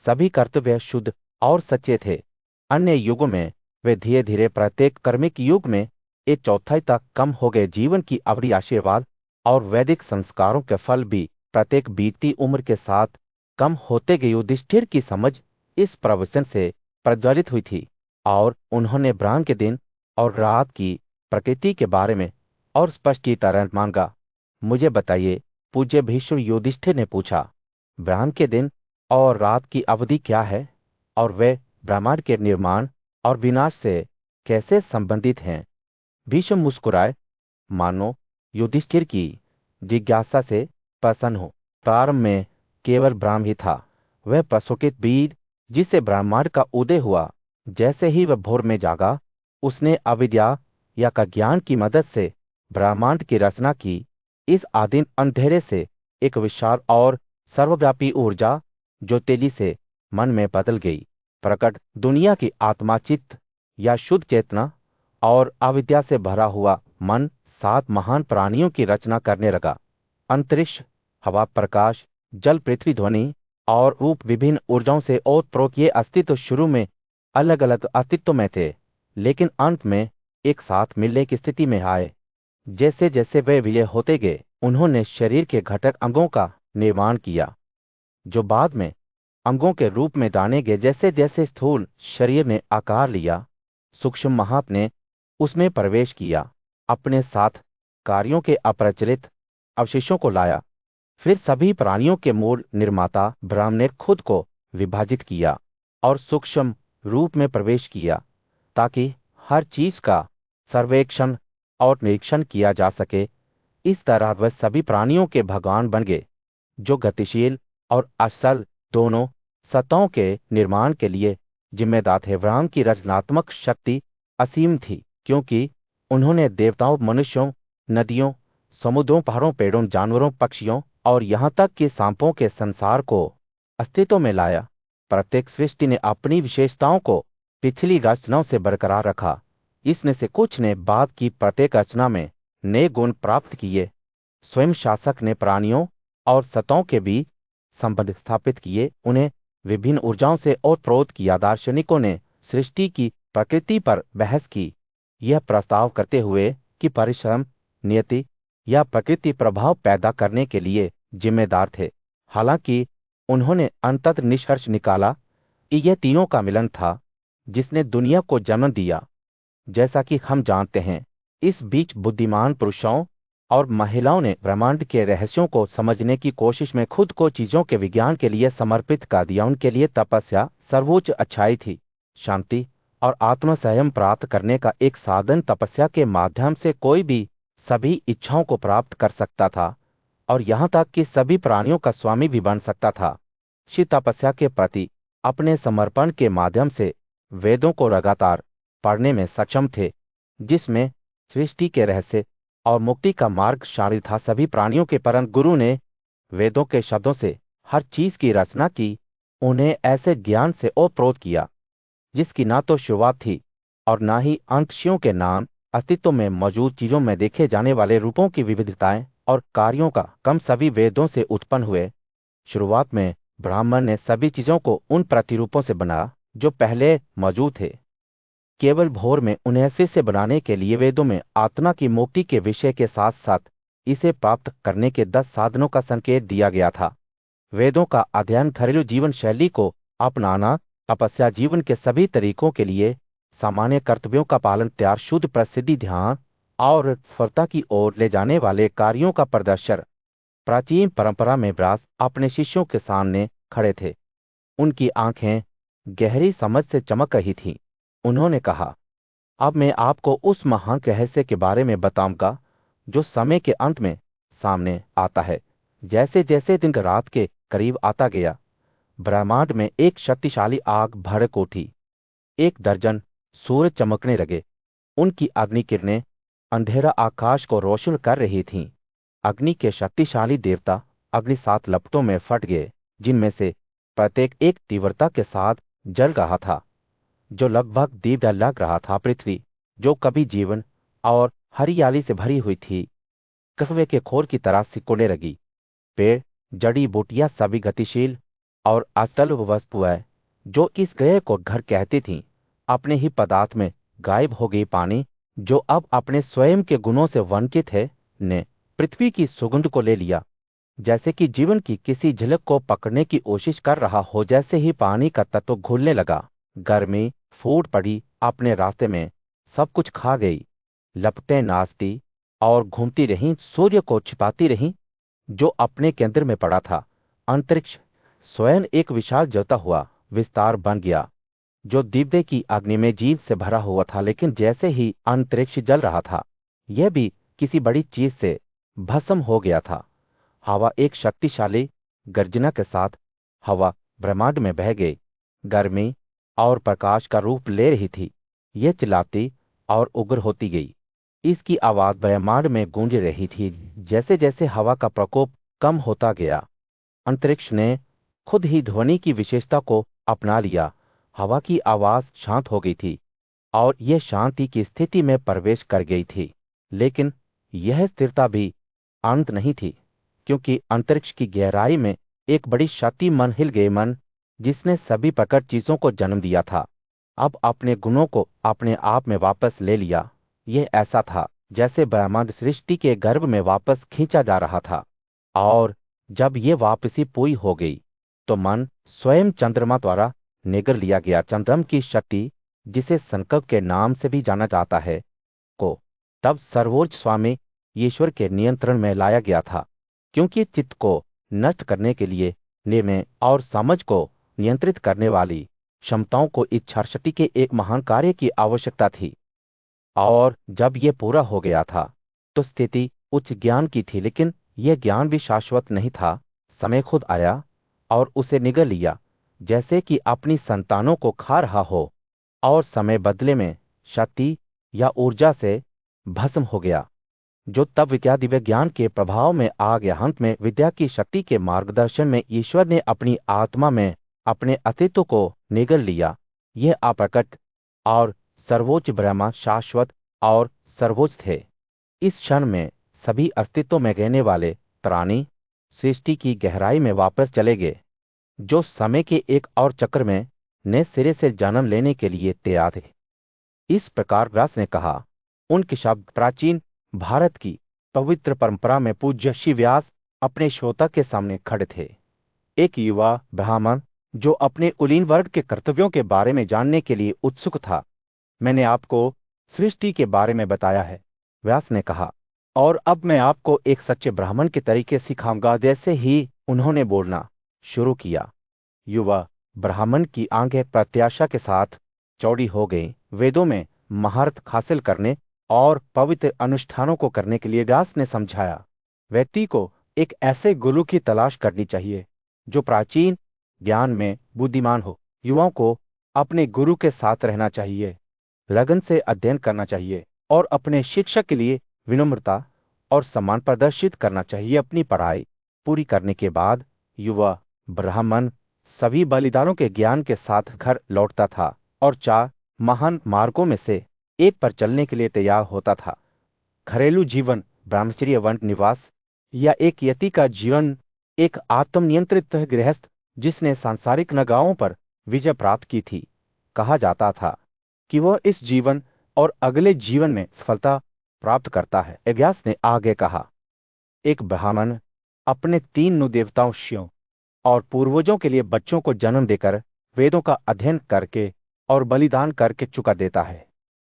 सभी कर्तव्य शुद्ध और सच्चे थे। अन्य युगों में वे धीरे धीरे प्रत्येक कर्मिक युग में एक चौथाई तक कम हो गए। जीवन की अवधि आशीर्वाद और वैदिक संस्कारों के फल भी प्रत्येक बीतती उम्र के साथ कम होते गए। युधिष्ठिर की समझ इस प्रवचन से प्रज्वलित हुई थी और उन्होंने ब्रह्म के दिन और रात की प्रकृति के बारे में और स्पष्टीकरण मांगा। मुझे बताइए, पूज्य भीष्म, युधिष्ठिर ने पूछा, ब्रह्म के दिन और रात की अवधि क्या है और वे ब्रह्मांड के निर्माण और विनाश से कैसे संबंधित हैं? भीष्म मुस्कुराए, मानो युधिष्ठिर की जिज्ञासा से प्रसन्न हो। प्रारंभ में केवल ब्रह्म ही था, वह प्रशोकित बीज जिससे ब्रह्मांड का उदय हुआ। जैसे ही वह भोर में जागा, उसने अविद्या या का ज्ञान की मदद से ब्रह्मांड की रचना की। इस आदिम अंधेरे से एक विशाल और सर्वव्यापी ऊर्जा जो तेजी से मन में बदल गई, प्रकट दुनिया की आत्मा, चित्त या शुद्ध चेतना और अविद्या से भरा हुआ मन 7 महान प्राणियों की रचना करने लगा। अंतरिक्ष, हवा, प्रकाश, जल, पृथ्वी, ध्वनि और रूप विभिन्न ऊर्जाओं से ओतप्रोत ये अस्तित्व शुरू में अलग अलग अस्तित्व में थे, लेकिन अंत में एक साथ मिलने की स्थिति में आए। जैसे जैसे वे विलय होते गए, उन्होंने शरीर के घटक अंगों का निर्माण किया, जो बाद में अंगों के रूप में जाने गए। जैसे जैसे स्थूल शरीर ने आकार लिया, सूक्ष्म महात्मा ने उसमें प्रवेश किया, अपने साथ कार्यों के अप्रचलित अवशेषों को लाया। फिर सभी प्राणियों के मूल निर्माता ब्रह्म ने खुद को विभाजित किया और सूक्ष्म रूप में प्रवेश किया, ताकि हर चीज का सर्वेक्षण और निरीक्षण किया जा सके। इस तरह वह सभी प्राणियों के भगवान बन गए, जो गतिशील और असल दोनों सत्ताओं के निर्माण के लिए जिम्मेदार थे। ब्रह्म की रचनात्मक शक्ति असीम थी, क्योंकि उन्होंने देवताओं, मनुष्यों, नदियों, समुद्रों, पहाड़ों, पेड़ों, जानवरों, पक्षियों और यहाँ तक कि सांपों के संसार को अस्तित्व में लाया। प्रत्येक सृष्टि ने अपनी विशेषताओं को पिछली रचनाओं से बरकरार रखा। इसमें से कुछ ने बाद की प्रत्येक रचना में नए गुण प्राप्त किए। स्वयं शासक ने प्राणियों और सत्ताओं के बीच संबंध स्थापित किए, उन्हें विभिन्न ऊर्जाओं से ओतप्रोत किया। दार्शनिकों ने सृष्टि की प्रकृति पर बहस की, यह प्रस्ताव करते हुए कि परिश्रम, नियति या प्रकृति प्रभाव पैदा करने के लिए जिम्मेदार थे। हालांकि उन्होंने अंततः निष्कर्ष निकाला कि यह तीनों का मिलन था जिसने दुनिया को जन्म दिया। जैसा कि हम जानते हैं, इस बीच बुद्धिमान पुरुषों और महिलाओं ने ब्रह्मांड के रहस्यों को समझने की कोशिश में खुद को चीजों के विज्ञान के लिए समर्पित कर दिया। उनके लिए तपस्या सर्वोच्च अच्छाई थी। शांति और आत्म संयम प्राप्त करने का एक साधन तपस्या के माध्यम से कोई भी सभी इच्छाओं को प्राप्त कर सकता था और यहाँ तक कि सभी प्राणियों का स्वामी भी बन सकता था। शिव तपस्या के प्रति अपने समर्पण के माध्यम से वेदों को लगातार पढ़ने में सक्षम थे, जिसमें सृष्टि के रहस्य और मुक्ति का मार्ग शामिल था। सभी प्राणियों के परम गुरु ने वेदों के शब्दों से हर चीज की रचना की, उन्हें ऐसे ज्ञान से ओतप्रोत किया जिसकी ना तो शुरुआत थी और ना ही अंत। शिवों के नाम अस्तित्व में मौजूद चीजों में देखे जाने वाले रूपों की विविधताएं और कार्यों का क्रम सभी वेदों से उत्पन्न हुए। शुरुआत में ब्राह्मण ने सभी चीजों को उन प्रतिरूपों से बनाया जो पहले मौजूद थे। केवल भोर में उन्हें फिर से बनाने के लिए वेदों में आत्मा की मुक्ति के विषय के साथ साथ इसे प्राप्त करने के 10 साधनों का संकेत दिया गया था। वेदों का अध्ययन, घरेलू जीवन शैली को अपनाना, तपस्या, जीवन के सभी तरीकों के लिए सामान्य कर्तव्यों का पालन, त्याग, शुद्ध प्रसिद्धि, ध्यान और सफलता की ओर ले जाने वाले कार्यों का प्रदर्शन। प्राचीन परंपरा में व्यास अपने शिष्यों के सामने खड़े थे। उनकी आंखें गहरी समझ से चमक रही थीं। उन्होंने कहा, अब मैं आपको उस महान रहस्य के बारे में बताऊंगा जो समय के अंत में सामने आता है। जैसे जैसे दिन रात के करीब आता गया, ब्रह्मांड में एक शक्तिशाली आग भड़क उठी। 1 दर्जन सूर्य चमकने लगे। उनकी अग्नि किरणें अंधेरा आकाश को रोशन कर रही थीं। अग्नि के शक्तिशाली देवता अग्नि 7 लपटों में फट गए, जिनमें से प्रत्येक एक तीव्रता के साथ जल रहा था, जो लगभग दीप्त लग रहा था। पृथ्वी, जो कभी जीवन और हरियाली से भरी हुई थी, कस्बे के खोर की तरह सिकुड़ने लगी। पेड़, जड़ी बूटियां सभी गतिशील और अचल वस्तुएं जो इस गए को घर कहती थीं, अपने ही पदार्थ में गायब हो गई। पानी, जो अब अपने स्वयं के गुणों से वंचित है, ने पृथ्वी की सुगंध को ले लिया, जैसे कि जीवन की किसी झलक को पकड़ने की कोशिश कर रहा हो। जैसे ही पानी का तत्व घुलने लगा, गर्मी फूट पड़ी अपने रास्ते में, सब कुछ खा गई। लपटें नाचती और घूमती रहीं, सूर्य को छिपाती रहीं जो अपने केंद्र में पड़ा था। अंतरिक्ष स्वयं एक विशाल जलता हुआ विस्तार बन गया, जो दिव्य की अग्नि में जीव से भरा हुआ था। लेकिन जैसे ही अंतरिक्ष जल रहा था, यह भी किसी बड़ी चीज से भस्म हो गया था। हवा एक शक्तिशाली गर्जना के साथ हवा ब्रह्मांड में बह गई, गर्मी और प्रकाश का रूप ले रही थी। यह चिल्लाती और उग्र होती गई। इसकी आवाज ब्रह्मांड में गूंज रही थी। जैसे जैसे हवा का प्रकोप कम होता गया, अंतरिक्ष ने खुद ही ध्वनि की विशेषता को अपना लिया। हवा की आवाज शांत हो गई थी और यह शांति की स्थिति में प्रवेश कर गई थी। लेकिन यह स्थिरता भी अंत नहीं थी, क्योंकि अंतरिक्ष की गहराई में एक बड़ी शक्ति, मन हिल गए, मन जिसने सभी प्रकट चीजों को जन्म दिया था, अब अपने गुणों को अपने आप में वापस ले लिया। यह ऐसा था जैसे ब्रह्मांड सृष्टि के गर्भ में वापस खींचा जा रहा था। और जब ये वापसी पूरी हो गई, तो मन स्वयं चंद्रमा द्वारा निगल लिया गया। चंद्रम की शक्ति, जिसे संकल्प के नाम से भी जाना जाता है, को तब सर्वोच्च स्वामी ईश्वर के नियंत्रण में लाया गया था, क्योंकि चित्त को नष्ट करने के लिए निर्णय और समझ को नियंत्रित करने वाली क्षमताओं को इच्छा शक्ति के एक महान कार्य की आवश्यकता थी। और जब यह पूरा हो गया था, तो स्थिति उच्च ज्ञान की थी। लेकिन यह ज्ञान भी शाश्वत नहीं था। समय खुद आया और उसे निगल लिया, जैसे कि अपनी संतानों को खा रहा हो, और समय बदले में शक्ति या ऊर्जा से भस्म हो गया, जो तब विद्या दिव्य ज्ञान के प्रभाव में आ गया। अंत में विद्या की शक्ति के मार्गदर्शन में ईश्वर ने अपनी आत्मा में अपने अस्तित्व को निगल लिया। यह अप्रकट और सर्वोच्च ब्रह्मा शाश्वत और सर्वोच्च थे। इस क्षण में सभी अस्तित्व में रहने वाले प्राणी सृष्टि की गहराई में वापस चले गए, जो समय के एक और चक्र में नए सिरे से जन्म लेने के लिए तैयार थे। इस प्रकार व्यास ने कहा। उनके शब्द प्राचीन भारत की पवित्र परंपरा में पूज्य श्री व्यास अपने श्रोता के सामने खड़े थे। एक युवा ब्राह्मण जो अपने कुलीन वर्ग के कर्तव्यों के बारे में जानने के लिए उत्सुक था। मैंने आपको सृष्टि के बारे में बताया है, व्यास ने कहा, और अब मैं आपको एक सच्चे ब्राह्मण के तरीके सिखाऊंगा। जैसे ही उन्होंने बोलना शुरू किया, युवा ब्राह्मण की आंखें प्रत्याशा के साथ चौड़ी हो गई। वेदों में महारत हासिल करने और पवित्र अनुष्ठानों को करने के लिए व्यास ने समझाया, व्यक्ति को एक ऐसे गुरु की तलाश करनी चाहिए जो प्राचीन ज्ञान में बुद्धिमान हो। युवाओं को अपने गुरु के साथ रहना चाहिए, लगन से अध्ययन करना चाहिए और अपने शिक्षक के लिए विनम्रता और सम्मान प्रदर्शित करना चाहिए। अपनी पढ़ाई पूरी करने के बाद युवा ब्राह्मण सभी बलिदानों के ज्ञान के साथ घर लौटता था और 4 महान मार्गों में से एक पर चलने के लिए तैयार होता था। घरेलू जीवन, ब्रह्मचर्य वन निवास, या एक यति का जीवन। एक आत्मनियंत्रित गृहस्थ जिसने सांसारिक नगाओं पर विजय प्राप्त की थी। कहा जाता था कि वह इस जीवन और अगले जीवन में सफलता प्राप्त करता है। व्यास ने आगे कहा, एक ब्राह्मण अपने 3 नुदेवताओं शिव और पूर्वजों के लिए बच्चों को जन्म देकर वेदों का अध्ययन करके और बलिदान करके चुका देता है।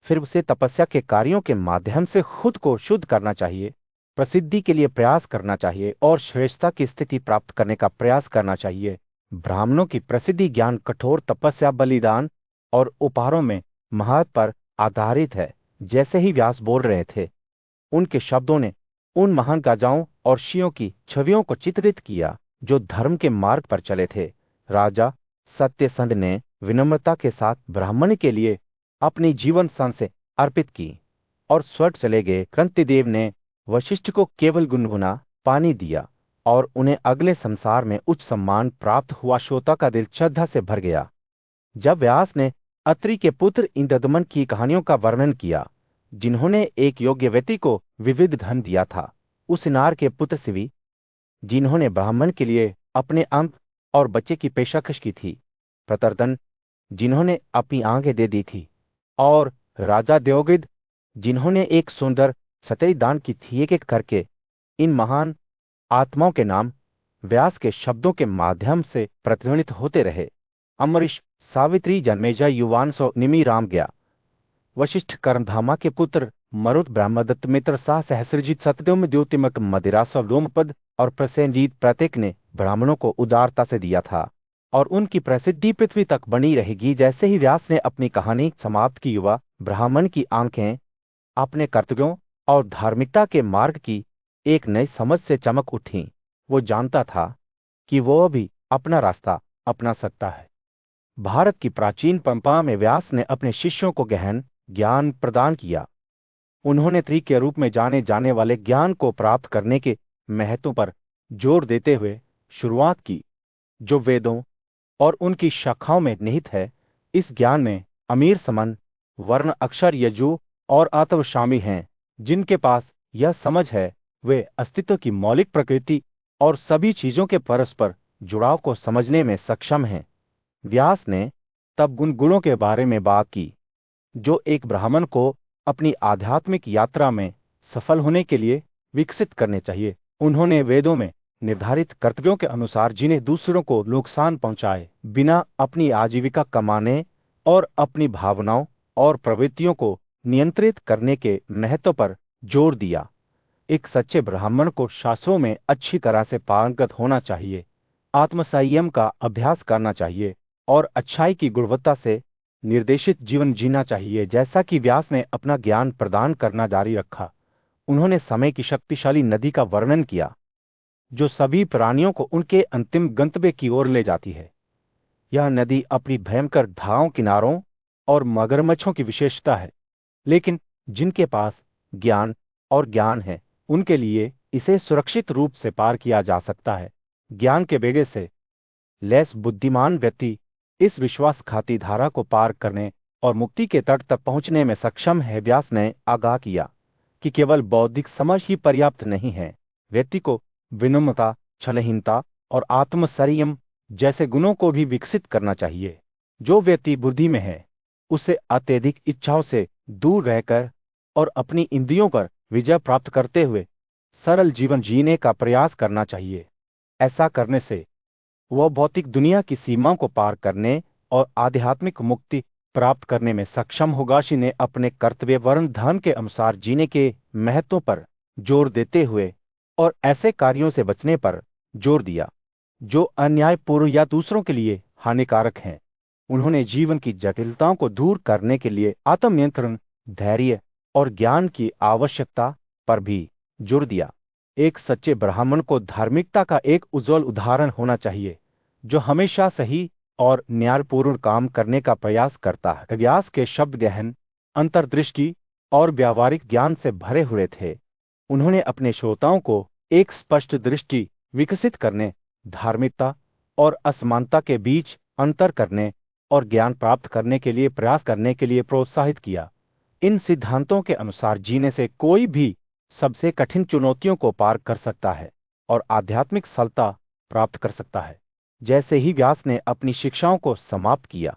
फिर उसे तपस्या के कार्यों के माध्यम से खुद को शुद्ध करना चाहिए, प्रसिद्धि के लिए प्रयास करना चाहिए और श्रेष्ठता की स्थिति प्राप्त करने का प्रयास करना चाहिए। ब्राह्मणों की प्रसिद्धि ज्ञान, कठोर तपस्या, बलिदान और उपहारों में महत्व पर आधारित है। जैसे ही व्यास बोल रहे थे, उनके शब्दों ने उन महान राजाओं और ऋषियों की छवियों को चित्रित किया जो धर्म के मार्ग पर चले थे। राजा सत्यसंध ने विनम्रता के साथ ब्राह्मण के लिए अपनी जीवन सांसें अर्पित की और स्वर्ग चले गए। क्रंतिदेव ने वशिष्ठ को केवल गुनगुना पानी दिया और उन्हें अगले संसार में उच्च सम्मान प्राप्त हुआ। श्रोता का दिल श्रद्धा से भर गया जब व्यास ने अत्रि के पुत्र इंद्रदमन की कहानियों का वर्णन किया, जिन्होंने एक योग्य व्यक्ति को विविध धन दिया था, उस नार के पुत्र सिवी, जिन्होंने ब्राह्मण के लिए अपने अंग और बच्चे की पेशकश की थी, प्रतरदन, जिन्होंने अपनी आंखें दे दी थी, और राजा देवगिद, जिन्होंने एक सुंदर सतरी दान की थी, एक करके इन महान आत्माओं के नाम व्यास के शब्दों के माध्यम से प्रतिध्वनित होते रहे। अम्बरीश, सावित्री, जन्मेजय, युवांशो, निमि, राम गया, वशिष्ठ, कर्णधामा के पुत्र मरुत, ब्रह्मदत्त, मित्र, शाह, सहस्रजीत, सत्यव्रत, द्योतिमक, मदिरासव, लोमपद और प्रसेनजीत प्रत्येक ने ब्राह्मणों को उदारता से दिया था, और उनकी प्रसिद्धि पृथ्वी तक बनी रहेगी। जैसे ही व्यास ने अपनी कहानी समाप्त की, युवा ब्राह्मण की आंखें अपने कर्तव्यों और धार्मिकता के मार्ग की एक नई समझ से चमक उठीं। वो जानता था कि वो भी अपना रास्ता अपना सकता है। भारत की प्राचीन परंपरा में व्यास ने अपने शिष्यों को गहन ज्ञान प्रदान किया। उन्होंने त्रि के रूप में जाने जाने वाले ज्ञान को प्राप्त करने के महत्व पर जोर देते हुए शुरुआत की, जो वेदों और उनकी शाखाओं में निहित है। इस ज्ञान में अमीर, समन, वर्ण, अक्षर, यजु और आत्व शामिल हैं। जिनके पास यह समझ है, वे अस्तित्व की मौलिक प्रकृति और सभी चीजों के परस्पर जुड़ाव को समझने में सक्षम हैं। व्यास ने तब गुणों के बारे में बात की जो एक ब्राह्मण को अपनी आध्यात्मिक यात्रा में सफल होने के लिए विकसित करने चाहिए। उन्होंने वेदों में निर्धारित कर्तव्यों के अनुसार जिन्हें दूसरों को नुकसान पहुंचाए बिना अपनी आजीविका कमाने और अपनी भावनाओं और प्रवृत्तियों को नियंत्रित करने के महत्व पर जोर दिया। एक सच्चे ब्राह्मण को शास्त्रों में अच्छी तरह से पारंगत होना चाहिए, आत्मसंयम का अभ्यास करना चाहिए और अच्छाई की गुणवत्ता से निर्देशित जीवन जीना चाहिए। जैसा कि व्यास ने अपना ज्ञान प्रदान करना जारी रखा, उन्होंने समय की शक्तिशाली नदी का वर्णन किया जो सभी प्राणियों को उनके अंतिम गंतव्य की ओर ले जाती है। यह नदी अपनी भयंकर धाराओं, किनारों और मगरमच्छों की विशेषता है, लेकिन जिनके पास ज्ञान और ज्ञान है, उनके लिए इसे सुरक्षित रूप से पार किया जा सकता है। ज्ञान के बेड़े से लैस बुद्धिमान व्यक्ति इस विश्वासघाती धारा को पार करने और मुक्ति के तट तक पहुंचने में सक्षम है। व्यास ने आगाह किया कि केवल बौद्धिक समझ ही पर्याप्त नहीं है। व्यक्ति को विनम्रता, छलहीनता और आत्मसंयम जैसे गुणों को भी विकसित करना चाहिए। जो व्यक्ति बुद्धि में है, उसे अत्यधिक इच्छाओं से दूर रहकर और अपनी इंद्रियों पर विजय प्राप्त करते हुए सरल जीवन जीने का प्रयास करना चाहिए। ऐसा करने से वह भौतिक दुनिया की सीमाओं को पार करने और आध्यात्मिक मुक्ति प्राप्त करने में सक्षम होगा। ऋषि ने अपने कर्तव्य वर्ण धर्म के अनुसार जीने के महत्व पर जोर देते हुए और ऐसे कार्यों से बचने पर जोर दिया जो अन्यायपूर्ण या दूसरों के लिए हानिकारक हैं। उन्होंने जीवन की जटिलताओं को दूर करने के लिए आत्मनियंत्रण, धैर्य और ज्ञान की आवश्यकता पर भी जोर दिया। एक सच्चे ब्राह्मण को धार्मिकता का एक उज्जवल उदाहरण होना चाहिए, जो हमेशा सही और न्यायपूर्ण काम करने का प्रयास करता है। व्यास के शब्द गहन अंतर्दृष्टि और व्यावहारिक ज्ञान से भरे हुए थे। उन्होंने अपने श्रोताओं को एक स्पष्ट दृष्टि विकसित करने, धार्मिकता और असमानता के बीच अंतर करने और ज्ञान प्राप्त करने के लिए प्रयास करने के लिए प्रोत्साहित किया। इन सिद्धांतों के अनुसार जीने से कोई भी सबसे कठिन चुनौतियों को पार कर सकता है और आध्यात्मिक सफलता प्राप्त कर सकता है। जैसे ही व्यास ने अपनी शिक्षाओं को समाप्त किया,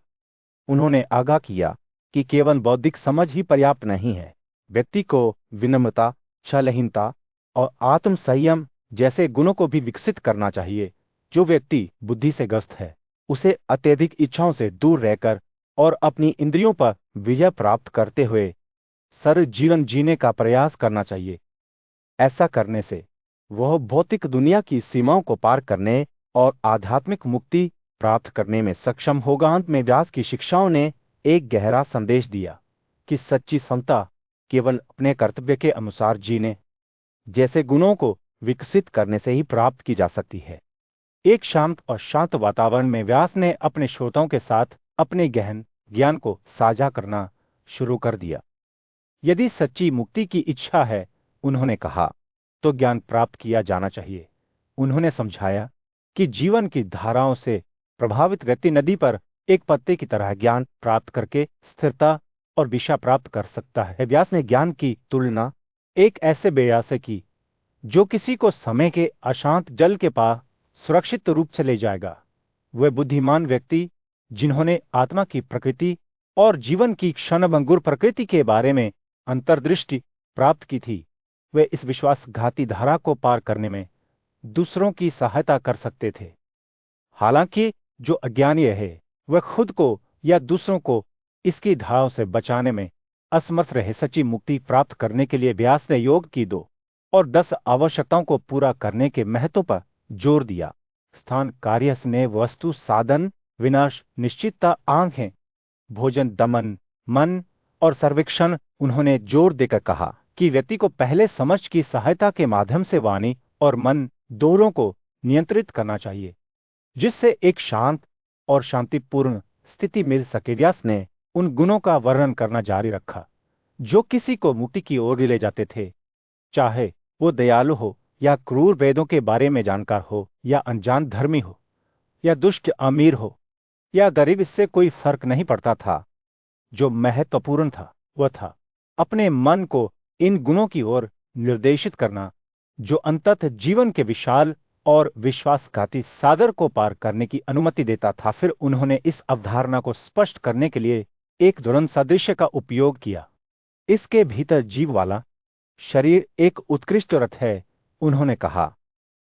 उन्होंने आगाह किया कि केवल बौद्धिक समझ ही पर्याप्त नहीं है। व्यक्ति को विनम्रता, छलहीनता और आत्मसंयम जैसे गुणों को भी विकसित करना चाहिए। जो व्यक्ति बुद्धि से ग्रस्त है, उसे अत्यधिक इच्छाओं से दूर रहकर और अपनी इंद्रियों पर विजय प्राप्त करते हुए सरल जीवन जीने का प्रयास करना चाहिए। ऐसा करने से वह भौतिक दुनिया की सीमाओं को पार करने और आध्यात्मिक मुक्ति प्राप्त करने में सक्षम होगा। अंत में व्यास की शिक्षाओं ने एक गहरा संदेश दिया कि सच्ची समता केवल अपने कर्तव्य के अनुसार जीने जैसे गुणों को विकसित करने से ही प्राप्त की जा सकती है। एक शांत और शांत वातावरण में व्यास ने अपने श्रोताओं के साथ अपने गहन ज्ञान को साझा करना शुरू कर दिया। यदि सच्ची मुक्ति की इच्छा है, उन्होंने कहा, तो ज्ञान प्राप्त किया जाना चाहिए। उन्होंने समझाया कि जीवन की धाराओं से प्रभावित व्यक्ति नदी पर एक पत्ते की तरह ज्ञान प्राप्त करके स्थिरता और दिशा प्राप्त कर सकता है। व्यास ने ज्ञान की तुलना एक ऐसे बेया से की जो किसी को समय के अशांत जल के पास सुरक्षित रूप से ले जाएगा। वे बुद्धिमान व्यक्ति जिन्होंने आत्मा की प्रकृति और जीवन की क्षणभंगुर प्रकृति के बारे में अंतर्दृष्टि प्राप्त की थी, वे इस विश्वासघाती धारा को पार करने में दूसरों की सहायता कर सकते थे। हालांकि जो अज्ञानी है वह खुद को या दूसरों को इसकी धाराओं से बचाने में असमर्थ रहे। सच्ची मुक्ति प्राप्त करने के लिए व्यास ने योग की 2 और 10 आवश्यकताओं को पूरा करने के महत्व पर जोर दिया। स्थान, कार्य, स्नेह, वस्तु, साधन, विनाश, निश्चितता, आंखें, भोजन, दमन, मन और सर्वेक्षण। उन्होंने जोर देकर कहा कि व्यक्ति को पहले समझ की सहायता के माध्यम से वाणी और मन दोनों को नियंत्रित करना चाहिए, जिससे एक शांत और शांतिपूर्ण स्थिति मिल सके। व्यास ने उन गुणों का वर्णन करना जारी रखा जो किसी को मुक्ति की ओर ले जाते थे, चाहे वो दयालु हो या क्रूर, वेदों के बारे में जानकार हो या अनजान धर्मी हो, या दुष्ट अमीर हो या गरीब, इससे कोई फर्क नहीं पड़ता था। जो महत्वपूर्ण था वह था अपने मन को इन गुणों की ओर निर्देशित करना, जो अंततः जीवन के विशाल और विश्वासघाती सागर को पार करने की अनुमति देता था। फिर उन्होंने इस अवधारणा को स्पष्ट करने के लिए एक द्वंद्व सादृश्य का उपयोग किया। इसके भीतर जीव वाला शरीर एक उत्कृष्ट रथ है। उन्होंने कहा,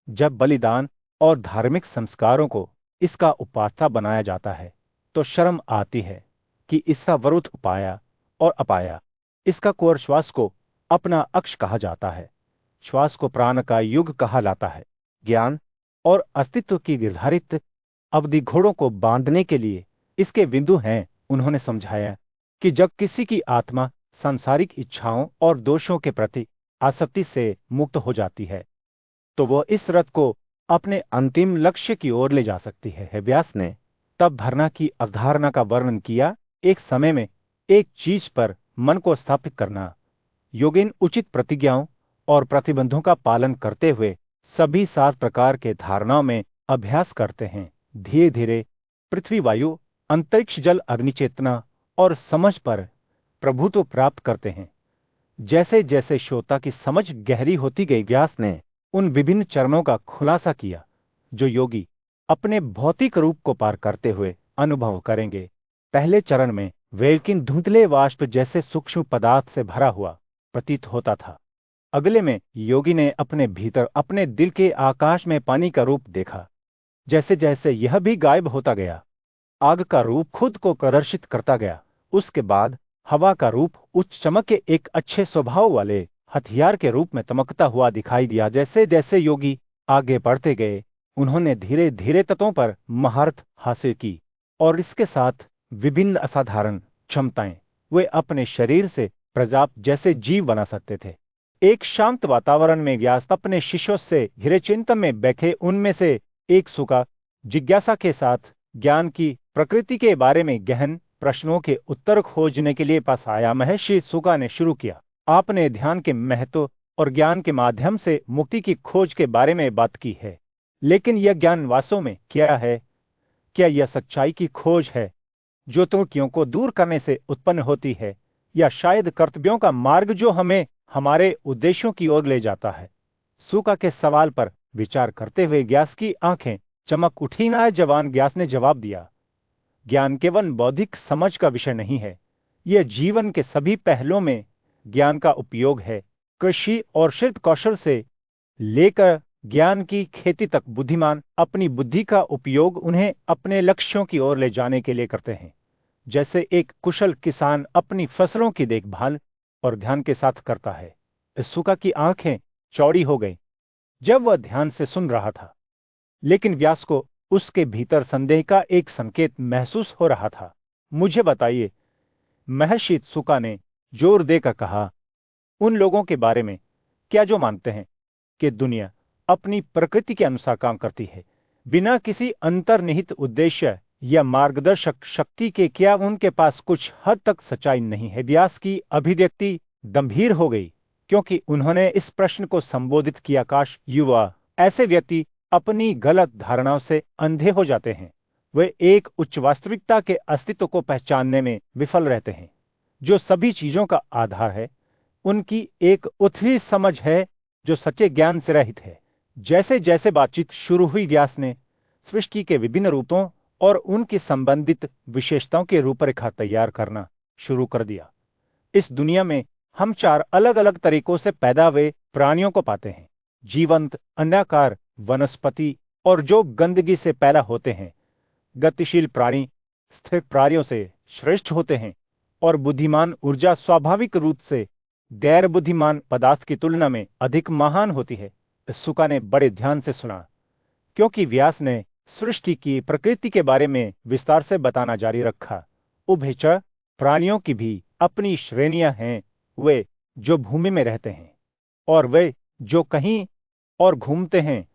जब बलिदान और धार्मिक संस्कारों को इसका उपास्ता बनाया जाता है तो शर्म आती है कि इसका विरुद्ध उपाया और अपाया। इसका कोर श्वास को अपना अक्ष कहा जाता है, श्वास को प्राण का युग कहा जाता है। ज्ञान और अस्तित्व की निर्धारित अवधि घोड़ों को बांधने के लिए इसके बिंदु हैं। उन्होंने समझाया कि जब किसी की आत्मा सांसारिक इच्छाओं और दोषों के प्रति आसक्ति से मुक्त हो जाती है तो वह इस रथ को अपने अंतिम लक्ष्य की ओर ले जा सकती है। व्यास ने तब धारणा की अवधारणा का वर्णन किया। एक समय में एक चीज पर मन को स्थापित करना। योगिन उचित प्रतिज्ञाओं और प्रतिबंधों का पालन करते हुए सभी 7 प्रकार के धारणाओं में अभ्यास करते हैं। धीरे धीरे पृथ्वी, वायु, अंतरिक्ष, जल, अग्नि, चेतना और समझ पर प्रभुत्व प्राप्त करते हैं। जैसे जैसे श्रोता की समझ गहरी होती गई, व्यास ने उन विभिन्न चरणों का खुलासा किया जो योगी अपने भौतिक रूप को पार करते हुए अनुभव करेंगे। पहले चरण में वेलकिन धुंधले वाष्प जैसे सूक्ष्म पदार्थ से भरा हुआ प्रतीत होता था। अगले में योगी ने अपने भीतर अपने दिल के आकाश में पानी का रूप देखा। जैसे जैसे यह भी गायब होता गया, आग का रूप खुद को प्रदर्शित करता गया। उसके बाद हवा का रूप उच्च चमक के एक अच्छे स्वभाव वाले हथियार के रूप में चमकता हुआ दिखाई दिया। जैसे जैसे योगी आगे बढ़ते गए, उन्होंने धीरे धीरे तत्वों पर महारत हासिल की और इसके साथ विभिन्न असाधारण क्षमताएं वे अपने शरीर से प्रजापति जैसे जीव बना सकते थे। एक शांत वातावरण में व्यास अपने शिष्यों से धीरे चिंतन में बैठे। उनमें से एक सुका जिज्ञासा के साथ ज्ञान की प्रकृति के बारे में गहन प्रश्नों के उत्तर खोजने के लिए पास आया। महर्षि सुका ने शुरू किया, आपने ध्यान के महत्व और ज्ञान के माध्यम से मुक्ति की खोज के बारे में बात की है, लेकिन यह ज्ञान वास्तव में क्या है? क्या यह सच्चाई की खोज है जो त्रुटियों को दूर करने से उत्पन्न होती है, या शायद कर्तव्यों का मार्ग जो हमें हमारे उद्देश्यों की ओर ले जाता है? सुका के सवाल पर विचार करते हुए व्यास की आंखें चमक उठी। ना जवान व्यास ने जवाब दिया, ज्ञान केवल बौद्धिक समझ का विषय नहीं है, यह जीवन के सभी पहलुओं में ज्ञान का उपयोग है। कृषि और शिल्प कौशल से लेकर ज्ञान की खेती तक बुद्धिमान अपनी बुद्धि का उपयोग उन्हें अपने लक्ष्यों की ओर ले जाने के लिए करते हैं। जैसे एक कुशल किसान अपनी फसलों की देखभाल और ध्यान के साथ करता है। सुका की आंखें चौड़ी हो गईं जब वह ध्यान से सुन रहा था, लेकिन व्यास को उसके भीतर संदेह का एक संकेत महसूस हो रहा था। मुझे बताइए, महर्षि सुका ने जोर देकर कहा, उन लोगों के बारे में क्या जो मानते हैं कि दुनिया अपनी प्रकृति के अनुसार काम करती है बिना किसी अंतर्निहित उद्देश्य या मार्गदर्शक शक्ति के। क्या उनके पास कुछ हद तक सच्चाई नहीं है? व्यास की अभिव्यक्ति गंभीर हो गई क्योंकि उन्होंने इस प्रश्न को संबोधित किया। काश युवा ऐसे व्यक्ति अपनी गलत धारणाओं से अंधे हो जाते हैं। वे एक उच्च वास्तविकता के अस्तित्व को पहचानने में विफल रहते हैं जो सभी चीजों का आधार है, उनकी एक उथली समझ है जो सच्चे ज्ञान से रहित है। जैसे जैसे बातचीत शुरू हुई, व्यास ने सृष्टि के विभिन्न रूपों और उनकी संबंधित विशेषताओं की रूपरेखा तैयार करना शुरू कर दिया। इस दुनिया में हम चार अलग अलग तरीकों से पैदा हुए प्राणियों को पाते हैं: जीवंत, अंडाकार, वनस्पति और जो गंदगी से पैदा होते हैं। गतिशील प्राणी स्थिर प्राणियों से श्रेष्ठ होते हैं, और बुद्धिमान ऊर्जा स्वाभाविक रूप से गैर बुद्धिमान पदार्थ की तुलना में अधिक महान होती है। सुका ने बड़े ध्यान से सुना, क्योंकि व्यास ने सृष्टि की प्रकृति के बारे में विस्तार से बताना जारी रखा। उभयचर प्राणियों की भी अपनी श्रेणियां हैं, वे जो भूमि में रहते हैं और वे जो कहीं और घूमते हैं,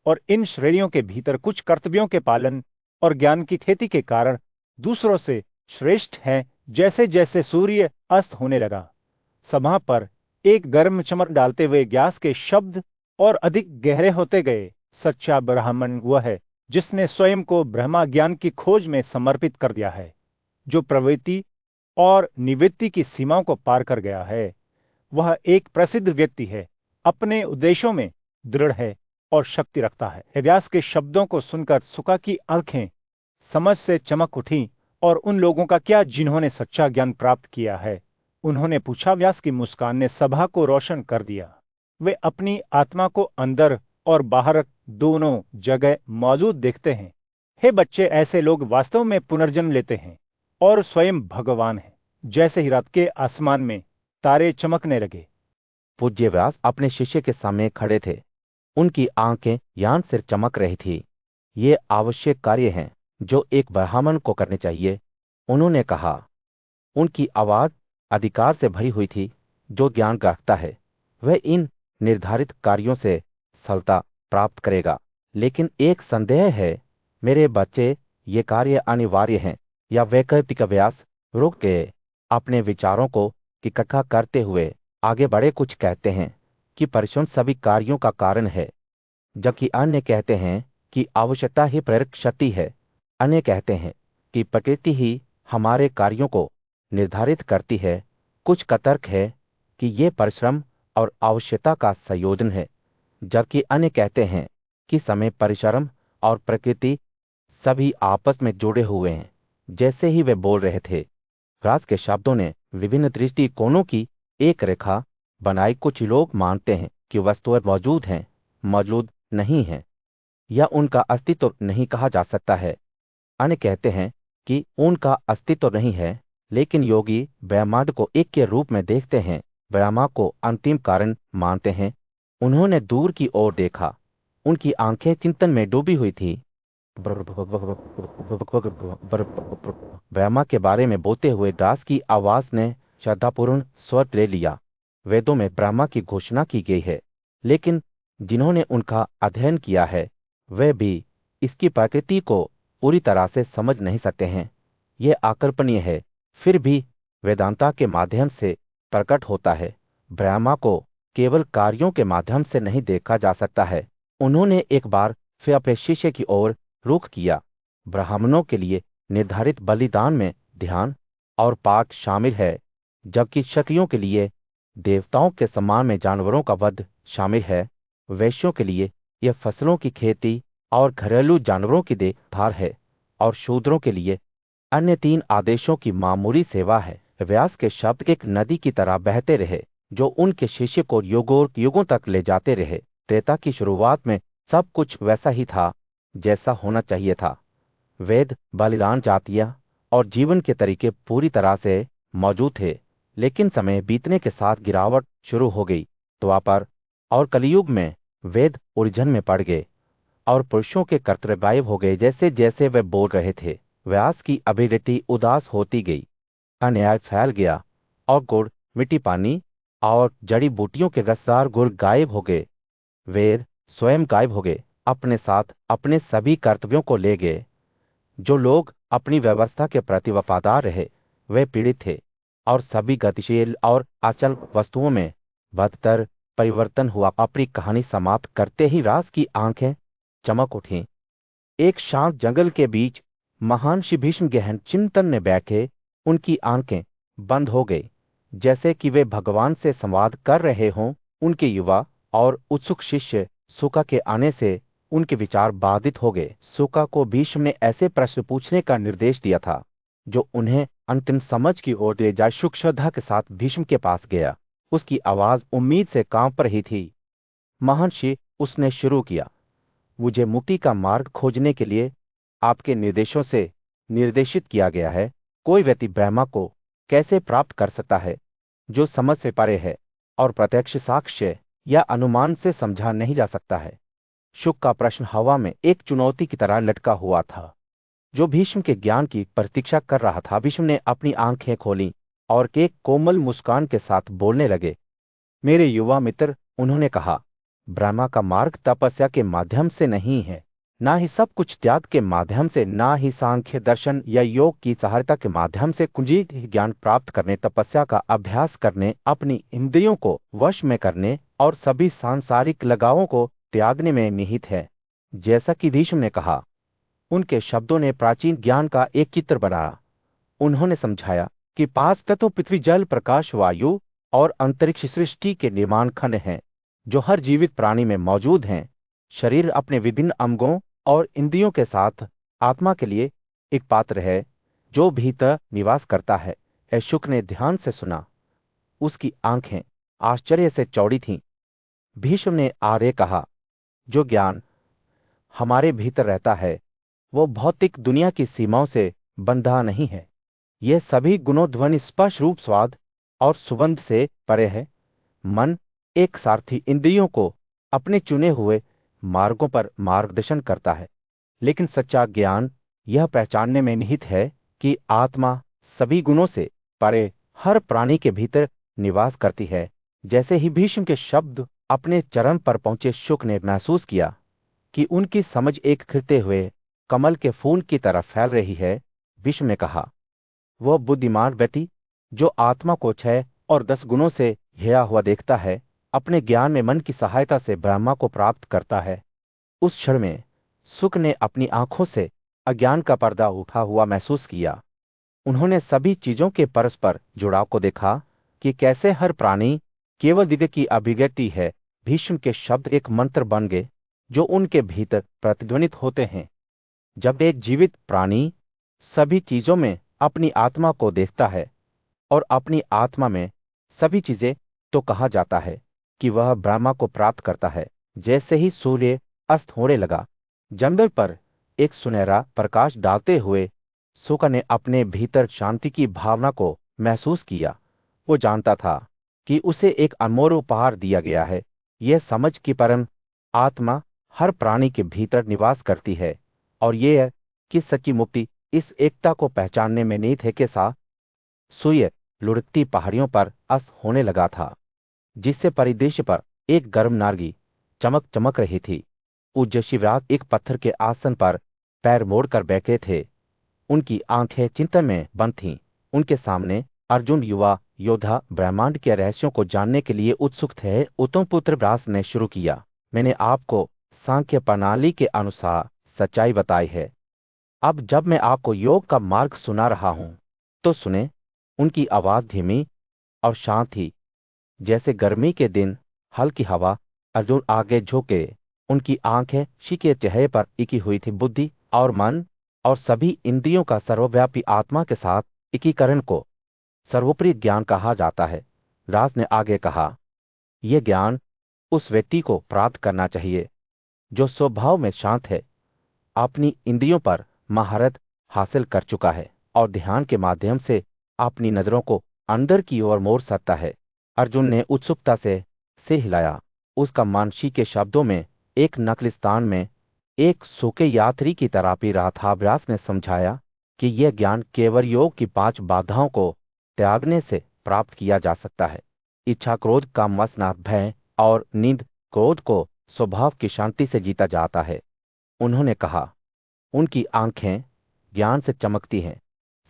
और इन श्रेणियों के भीतर कुछ कर्तव्यों के पालन और ज्ञान की खेती के कारण दूसरों से श्रेष्ठ हैं। जैसे जैसे सूर्य अस्त होने लगा, सभा पर एक गर्म चमक डालते हुए व्यास के शब्द और अधिक गहरे होते गए। सच्चा ब्राह्मण वह है जिसने स्वयं को ब्रह्मा ज्ञान की खोज में समर्पित कर दिया है, जो प्रवृत्ति और निवृत्ति की सीमाओं को पार कर गया है। वह एक प्रसिद्ध व्यक्ति है, अपने उद्देश्यों में दृढ़ है और शक्ति रखता है। व्यास के शब्दों को सुनकर सुका की आंखें समझ से चमक उठी। और उन लोगों का क्या जिन्होंने सच्चा ज्ञान प्राप्त किया है? उन्होंने पूछा। व्यास की मुस्कान ने सभा को रोशन कर दिया। वे अपनी आत्मा को अंदर और बाहर दोनों जगह मौजूद देखते हैं। हे बच्चे, ऐसे लोग वास्तव में पुनर्जन्म लेते हैं और स्वयं भगवान हैं। जैसे ही रात के आसमान में तारे चमकने लगे, पूज्य व्यास अपने शिष्य के सामने खड़े थे। उनकी आंखें यान से चमक रही थी। ये आवश्यक कार्य हैं जो एक ब्राह्मण को करने चाहिए, उन्होंने कहा। उनकी आवाज अधिकार से भरी हुई थी। जो ज्ञान रखता है वह इन निर्धारित कार्यों से सफलता प्राप्त करेगा। लेकिन एक संदेह है, मेरे बच्चे, ये कार्य अनिवार्य हैं या वैकल्पिक? व्यास रुक गए, अपने विचारों को इकट्ठा करते हुए आगे बढ़े। कुछ कहते हैं कि परिश्रम सभी कार्यों का कारण है, जबकि अन्य कहते हैं कि आवश्यकता ही प्रेरक शक्ति है। अन्य कहते हैं कि प्रकृति ही हमारे कार्यों को निर्धारित करती है। कुछ का तर्क है कि ये परिश्रम और आवश्यकता का संयोजन है, जबकि अन्य कहते हैं कि समय, परिश्रम और प्रकृति सभी आपस में जुड़े हुए हैं। जैसे ही वे बोल रहे थे, व्यास के शब्दों ने विभिन्न दृष्टिकोणों की एक रेखा बनाई। कुछ लोग मानते हैं कि वस्तुएं मौजूद हैं, मौजूद नहीं हैं, या उनका अस्तित्व नहीं कहा जा सकता है। अन्य कहते हैं कि उनका अस्तित्व नहीं है, लेकिन योगी ब्रह्मांड को एक के रूप में देखते हैं, ब्रह्मा को अंतिम कारण मानते हैं। उन्होंने दूर की ओर देखा, उनकी आंखें चिंतन में डूबी हुई थी। ब्रह्मा के बारे में बोलते हुए दास की आवाज ने श्रद्धापूर्ण स्वर ले लिया। वेदों में ब्रह्मा की घोषणा की गई है, लेकिन जिन्होंने उनका अध्ययन किया है वे भी इसकी प्रकृति को पूरी तरह से समझ नहीं सकते हैं। यह अकल्पनीय है, फिर भी वेदांता के माध्यम से प्रकट होता है। ब्रह्मा को केवल कार्यों के माध्यम से नहीं देखा जा सकता है। उन्होंने एक बार फिर अपने शिष्य की ओर रुख किया। ब्राह्मणों के लिए निर्धारित बलिदान में ध्यान और पाठ शामिल है, जबकि क्षत्रियों के लिए देवताओं के सम्मान में जानवरों का वध शामिल है। वैश्यों के लिए यह फसलों की खेती और घरेलू जानवरों की देखभाल है, और शूद्रों के लिए अन्य 3 आदेशों की मामूली सेवा है। व्यास के शब्द एक नदी की तरह बहते रहे, जो उनके शिष्य को युगों युगों तक ले जाते रहे। त्रेता की शुरुआत में सब कुछ वैसा ही था जैसा होना चाहिए था। वेद, बलिदान, जातियां और जीवन के तरीके पूरी तरह से मौजूद थे, लेकिन समय बीतने के साथ गिरावट शुरू हो गई। द्वापर और कलयुग में वेद उलझन में पड़ गए और पुरुषों के कर्तव्य गायब हो गए। जैसे जैसे वे बोल रहे थे, व्यास की अभिव्यक्ति उदास होती गई। अन्याय फैल गया और गुड़, मिट्टी, पानी और जड़ी बूटियों के रसदार गुड़ गायब हो गए। वेद स्वयं गायब हो गए, अपने साथ अपने सभी कर्तव्यों को ले गए। जो लोग अपनी व्यवस्था के प्रति वफादार रहे वे पीड़ित थे, और सभी गतिशील और अचल वस्तुओं में बदतर परिवर्तन हुआ। अपनी कहानी समाप्त करते ही रास की आंखें चमक उठी। एक शांत जंगल के बीच महान श्री भीष्म गहन चिंतन में बैठे। उनकी आंखें बंद हो गई, जैसे कि वे भगवान से संवाद कर रहे हों। उनके युवा और उत्सुक शिष्य सुका के आने से उनके विचार बाधित हो गए। सुका को भीष्म ने ऐसे प्रश्न पूछने का निर्देश दिया था जो उन्हें अंतिम समझ की ओर ले जाए। शुक श्रद्धा के साथ भीष्म के पास गया। उसकी आवाज उम्मीद से कांप रही थी। महर्षि, उसने शुरू किया, मुझे मुक्ति का मार्ग खोजने के लिए आपके निर्देशों से निर्देशित किया गया है। कोई व्यक्ति ब्रह्मा को कैसे प्राप्त कर सकता है जो समझ से परे है और प्रत्यक्ष साक्ष्य या अनुमान से समझा नहीं जा सकता है। शुक का प्रश्न हवा में एक चुनौती की तरह लटका हुआ था जो भीष्म के ज्ञान की प्रतीक्षा कर रहा था। भीष्म ने अपनी आंखें खोलीं और एक कोमल मुस्कान के साथ बोलने लगे, मेरे युवा मित्र, उन्होंने कहा, ब्रह्मा का मार्ग तपस्या के माध्यम से नहीं है, ना ही सब कुछ त्याग के माध्यम से, ना ही सांख्य दर्शन या योग की सहायता के माध्यम से। कुंजीत ज्ञान प्राप्त करने, तपस्या का अभ्यास करने, अपनी इंद्रियों को वश में करने और सभी सांसारिक लगावों को त्यागने में निहित है। जैसा कि भीष्म ने कहा, उनके शब्दों ने प्राचीन ज्ञान का एक चित्र बनाया। उन्होंने समझाया कि 5 तत्व पृथ्वी, जल, प्रकाश, वायु और अंतरिक्ष सृष्टि के निर्माण खंड हैं जो हर जीवित प्राणी में मौजूद हैं। शरीर अपने विभिन्न अंगों और इंद्रियों के साथ आत्मा के लिए एक पात्र है जो भीतर निवास करता है। शुक ने ध्यान से सुना। उसकी आंखें आश्चर्य से चौड़ी थीं। भीष्म ने आर्य कहा, जो ज्ञान हमारे भीतर रहता है वो भौतिक दुनिया की सीमाओं से बंधा नहीं है। यह सभी गुणों, ध्वनि, स्पर्श, रूप, स्वाद और सुगंध से परे है। मन एक सारथी इंद्रियों को अपने चुने हुए मार्गों पर मार्गदर्शन करता है, लेकिन सच्चा ज्ञान यह पहचानने में निहित है कि आत्मा सभी गुणों से परे हर प्राणी के भीतर निवास करती है। जैसे ही भीष्म के शब्द अपने चरम पर पहुंचे, शुक ने महसूस किया कि उनकी समझ एक खिलते हुए कमल के फूल की तरह फैल रही है। भीष्म ने कहा, वह बुद्धिमान व्यक्ति जो आत्मा को 6 और 10 गुणों से घिरा हुआ देखता है, अपने ज्ञान में मन की सहायता से ब्रह्मा को प्राप्त करता है। उस क्षण में सुक ने अपनी आंखों से अज्ञान का पर्दा उठा हुआ महसूस किया। उन्होंने सभी चीजों के परस्पर जुड़ाव को देखा कि कैसे हर प्राणी केवल दिव्य की अभिव्यक्ति है। भीष्म के शब्द एक मंत्र बन गए जो उनके भीतर प्रतिध्वनित होते हैं। जब एक जीवित प्राणी सभी चीजों में अपनी आत्मा को देखता है और अपनी आत्मा में सभी चीजें, तो कहा जाता है कि वह ब्रह्मा को प्राप्त करता है। जैसे ही सूर्य अस्त होने लगा, जंगल पर एक सुनहरा प्रकाश डालते हुए सुका ने अपने भीतर शांति की भावना को महसूस किया। वो जानता था कि उसे एक अनमोल उपहार दिया गया है। यह समझ कि परम आत्मा हर प्राणी के भीतर निवास करती है और यह कि सच्ची मुक्ति इस एकता को पहचानने में निहित है के साथ। सूर्य लुढ़कती पहाड़ियों पर अस्त होने लगा था, जिससे परिदृश्य पर एक गर्म नारगी चमक चमक रही थी। पूज्य शिवराज एक पत्थर के आसन पर पैर मोड़कर बैठे थे। उनकी आंखें चिंतन में बंद थीं। उनके सामने अर्जुन, युवा योद्धा, ब्रह्मांड के रहस्यों को जानने के लिए उत्सुक थे। उत्तम पुत्र व्यास ने शुरू किया, मैंने आपको सांख्य प्रणाली के अनुसार सच्चाई बताई है। अब जब मैं आपको योग का मार्ग सुना रहा हूं तो सुने। उनकी आवाज धीमी और शांत थी, जैसे गर्मी के दिन हल्की हवा। अर्जुन आगे झुके। उनकी आंखें शी के चेहरे पर टिकी हुई थी। बुद्धि और मन और सभी इंद्रियों का सर्वव्यापी आत्मा के साथ एकीकरण को सर्वोपरि ज्ञान कहा जाता है। राज ने आगे कहा, यह ज्ञान उस व्यक्ति को प्राप्त करना चाहिए जो स्वभाव में शांत है, अपनी इंद्रियों पर महारत हासिल कर चुका है और ध्यान के माध्यम से अपनी नजरों को अंदर की ओर मोड़ सकता है। अर्जुन ने उत्सुकता से सिर हिलाया। उसका मन शी के शब्दों में एक नकलिस्तान में एक सूखे यात्री की तरह पी रहा था। व्यास ने समझाया कि यह ज्ञान केवल योग की 5 बाधाओं को त्यागने से प्राप्त किया जा सकता है। इच्छा, क्रोध, काम, वासना, भय और नींद। क्रोध को स्वभाव की शांति से जीता जाता है। उन्होंने कहा, उनकी आंखें ज्ञान से चमकती हैं।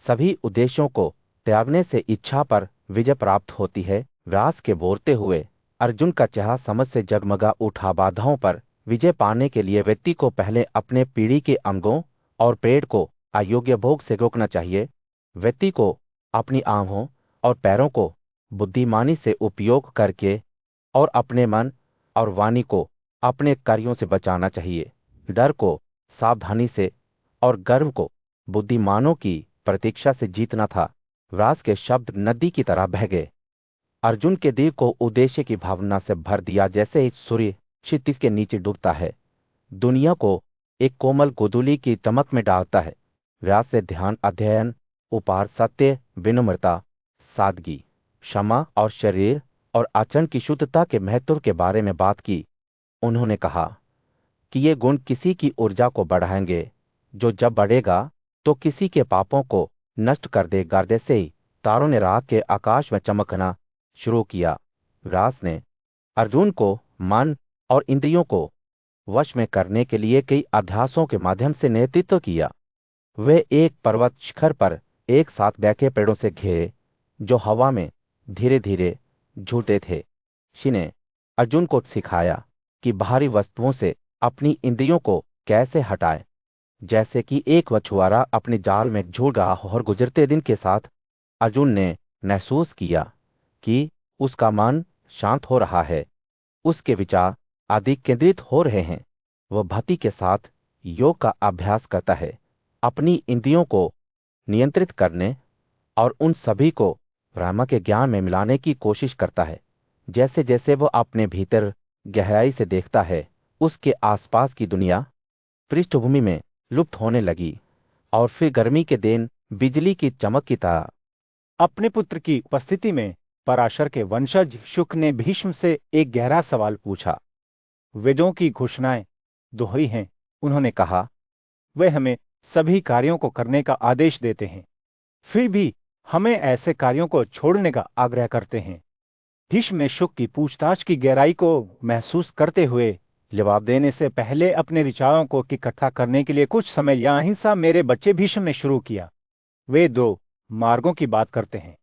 सभी उद्देश्यों को त्यागने से इच्छा पर विजय प्राप्त होती है। व्यास के बोलते हुए अर्जुन का चेहरा समझ से जगमगा उठा। बाधाओं पर विजय पाने के लिए व्यक्ति को पहले अपने पीढ़ी के अंगों और पेड़ को अयोग्य भोग से रोकना चाहिए। व्यक्ति को अपनी आंखों और पैरों को बुद्धिमानी से उपयोग करके और अपने मन और वाणी को अपने कार्यों से बचाना चाहिए। डर को सावधानी से और गर्व को बुद्धिमानों की प्रतीक्षा से जीतना था। व्यास के शब्द नदी की तरह बह गए। अर्जुन के दिल को उद्देश्य की भावना से भर दिया, जैसे ही सूर्य क्षितिज के नीचे डूबता है, दुनिया को एक कोमल गोधूली की चमक में डालता है। व्यास से ध्यान, अध्ययन, उपार, सत्य, विनम्रता, सादगी, क्षमा और शरीर और आचरण की शुद्धता के महत्व के बारे में बात की। उन्होंने कहा कि ये गुण किसी की ऊर्जा को बढ़ाएंगे, जो जब बढ़ेगा तो किसी के पापों को नष्ट कर देगा। जैसे ही तारों ने रात के आकाश में चमकना शुरू किया, व्यास ने अर्जुन को मन और इंद्रियों को वश में करने के लिए कई अभ्यासों के माध्यम से नेतृत्व किया। वे एक पर्वत शिखर पर एक साथ बैठे पेड़ों से घिरे जो हवा में धीरे धीरे झूलते थे। ऋषि ने अर्जुन को सिखाया कि बाहरी वस्तुओं से अपनी इंद्रियों को कैसे हटाए, जैसे कि एक मछुआरा अपने जाल में झूल रहा हो। और गुजरते दिन के साथ अर्जुन ने महसूस किया कि उसका मन शांत हो रहा है, उसके विचार अधिक केंद्रित हो रहे हैं। वह भक्ति के साथ योग का अभ्यास करता है, अपनी इंद्रियों को नियंत्रित करने और उन सभी को ब्रह्म के ज्ञान में मिलाने की कोशिश करता है। जैसे जैसे वह अपने भीतर गहराई से देखता है, उसके आसपास की दुनिया पृष्ठभूमि में लुप्त होने लगी। और फिर गर्मी के दिन बिजली की चमक की तरह अपने पुत्र की उपस्थिति में पराशर के वंशज शुक ने भीष्म से एक गहरा सवाल पूछा। वेदों की घोषणाएं दोहरी हैं। उन्होंने कहा, वे हमें सभी कार्यों को करने का आदेश देते हैं, फिर भी हमें ऐसे कार्यों को छोड़ने का आग्रह करते हैं। भीष्म ने शुक की पूछताछ की गहराई को महसूस करते हुए जवाब देने से पहले अपने विचारों को इकट्ठा करने के लिए कुछ समय या अहिंसा मेरे बच्चे भीष्म ने शुरू किया। वे दो मार्गों की बात करते हैं,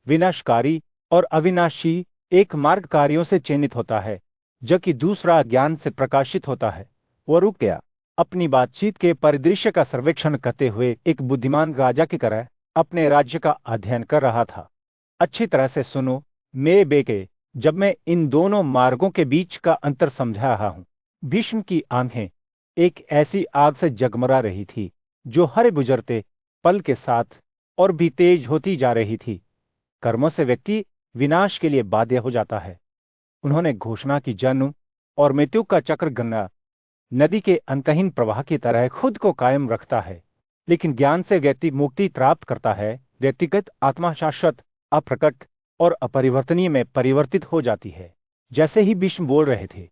विनाशकारी और अविनाशी। एक मार्ग कार्यों से चिन्हित होता है, जबकि दूसरा ज्ञान से प्रकाशित होता है। वो रुक गया, अपनी बातचीत के परिदृश्य का सर्वेक्षण करते हुए एक बुद्धिमान राजा की तरह अपने राज्य का अध्ययन कर रहा था। अच्छी तरह से सुनो मेरे बेटे, जब मैं इन दोनों मार्गों के बीच का अंतर समझा रहा हूं। भीष्म की आंखें एक ऐसी आग से जगमगा रही थी जो हर गुजरते पल के साथ और भी तेज होती जा रही थी। कर्मों से व्यक्ति विनाश के लिए बाध्य हो जाता है। उन्होंने घोषणा की, जन्म और मृत्यु का चक्र गंगा नदी के अंतहीन प्रवाह की तरह खुद को कायम रखता है, लेकिन ज्ञान से व्यक्ति मुक्ति प्राप्त करता है। व्यक्तिगत आत्मा शाश्वत, अप्रकट और अपरिवर्तनीय में परिवर्तित हो जाती है। जैसे ही भीष्म बोल रहे थे,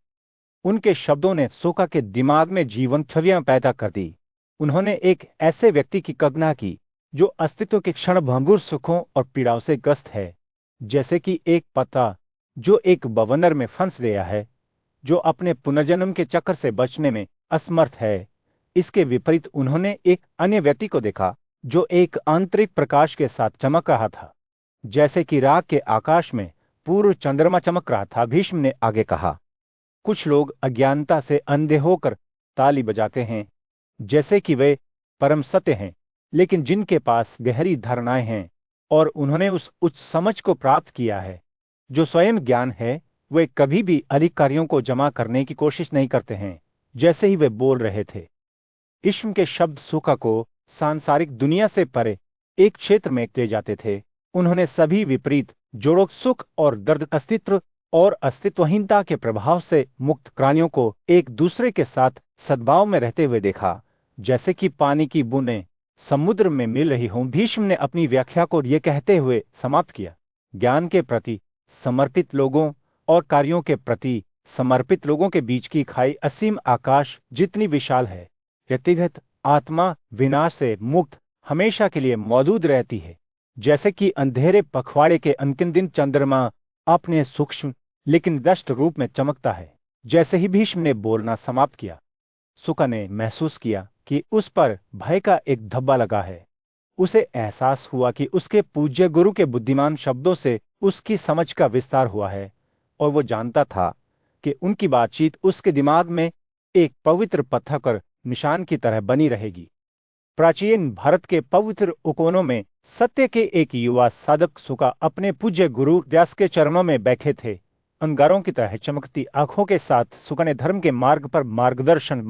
उनके शब्दों ने शोका के दिमाग में जीवन छवियां पैदा कर दी। उन्होंने एक ऐसे व्यक्ति की कल्पना की जो अस्तित्व के क्षण भंगुर सुखों और पीड़ाओं से ग्रस्त है, जैसे कि एक पत्ता जो एक बवंडर में फंस गया है, जो अपने पुनर्जन्म के चक्र से बचने में असमर्थ है। इसके विपरीत उन्होंने एक अन्य व्यक्ति को देखा जो एक आंतरिक प्रकाश के साथ चमक रहा था, जैसे कि रात के आकाश में पूर्व चंद्रमा चमक रहा था। भीष्म ने आगे कहा, कुछ लोग अज्ञानता से अंधे होकर ताली बजाते हैं, जैसे कि वे परम सत्य हैं, लेकिन जिनके पास गहरी धारणाएं हैं और उन्होंने उस उच्च समझ को प्राप्त किया है जो स्वयं ज्ञान है, वे कभी भी अधिक कार्यों को जमा करने की कोशिश नहीं करते हैं। जैसे ही वे बोल रहे थे, ईश्वर के शब्द सुखा को सांसारिक दुनिया से परे एक क्षेत्र में ले जाते थे। उन्होंने सभी विपरीत जोड़ों, सुख और दर्द, अस्तित्व और अस्तित्वहीनता के प्रभाव से मुक्त प्राणियों को एक दूसरे के साथ सद्भाव में रहते हुए देखा, जैसे कि पानी की बूंदें समुद्र में मिल रही हों। भीष्म ने अपनी व्याख्या को यह कहते हुए समाप्त किया, ज्ञान के प्रति समर्पित लोगों और कार्यों के प्रति समर्पित लोगों के बीच की खाई असीम आकाश जितनी विशाल है। व्यक्तिगत आत्मा विनाश से मुक्त हमेशा के लिए मौजूद रहती है, जैसे कि अंधेरे पखवाड़े के अंतिम दिन चंद्रमा अपने सूक्ष्म लेकिन दष्ट रूप में चमकता है। जैसे ही भीष्म ने बोलना समाप्त किया, सुका ने महसूस किया कि उस पर भय का एक धब्बा लगा है। उसे एहसास हुआ कि उसके पूज्य गुरु के बुद्धिमान शब्दों से उसकी समझ का विस्तार हुआ है, और वो जानता था कि उनकी बातचीत उसके दिमाग में एक पवित्र पत्थर पर निशान की तरह बनी रहेगी। प्राचीन भारत के पवित्र उपवनों में सत्य के एक युवा साधक सुका अपने पूज्य गुरु व्यास के चरणों में बैठे थे। अंगारों की तरह चमकती आंखों के साथ सुका ने धर्म के मार्ग पर मार्गदर्शन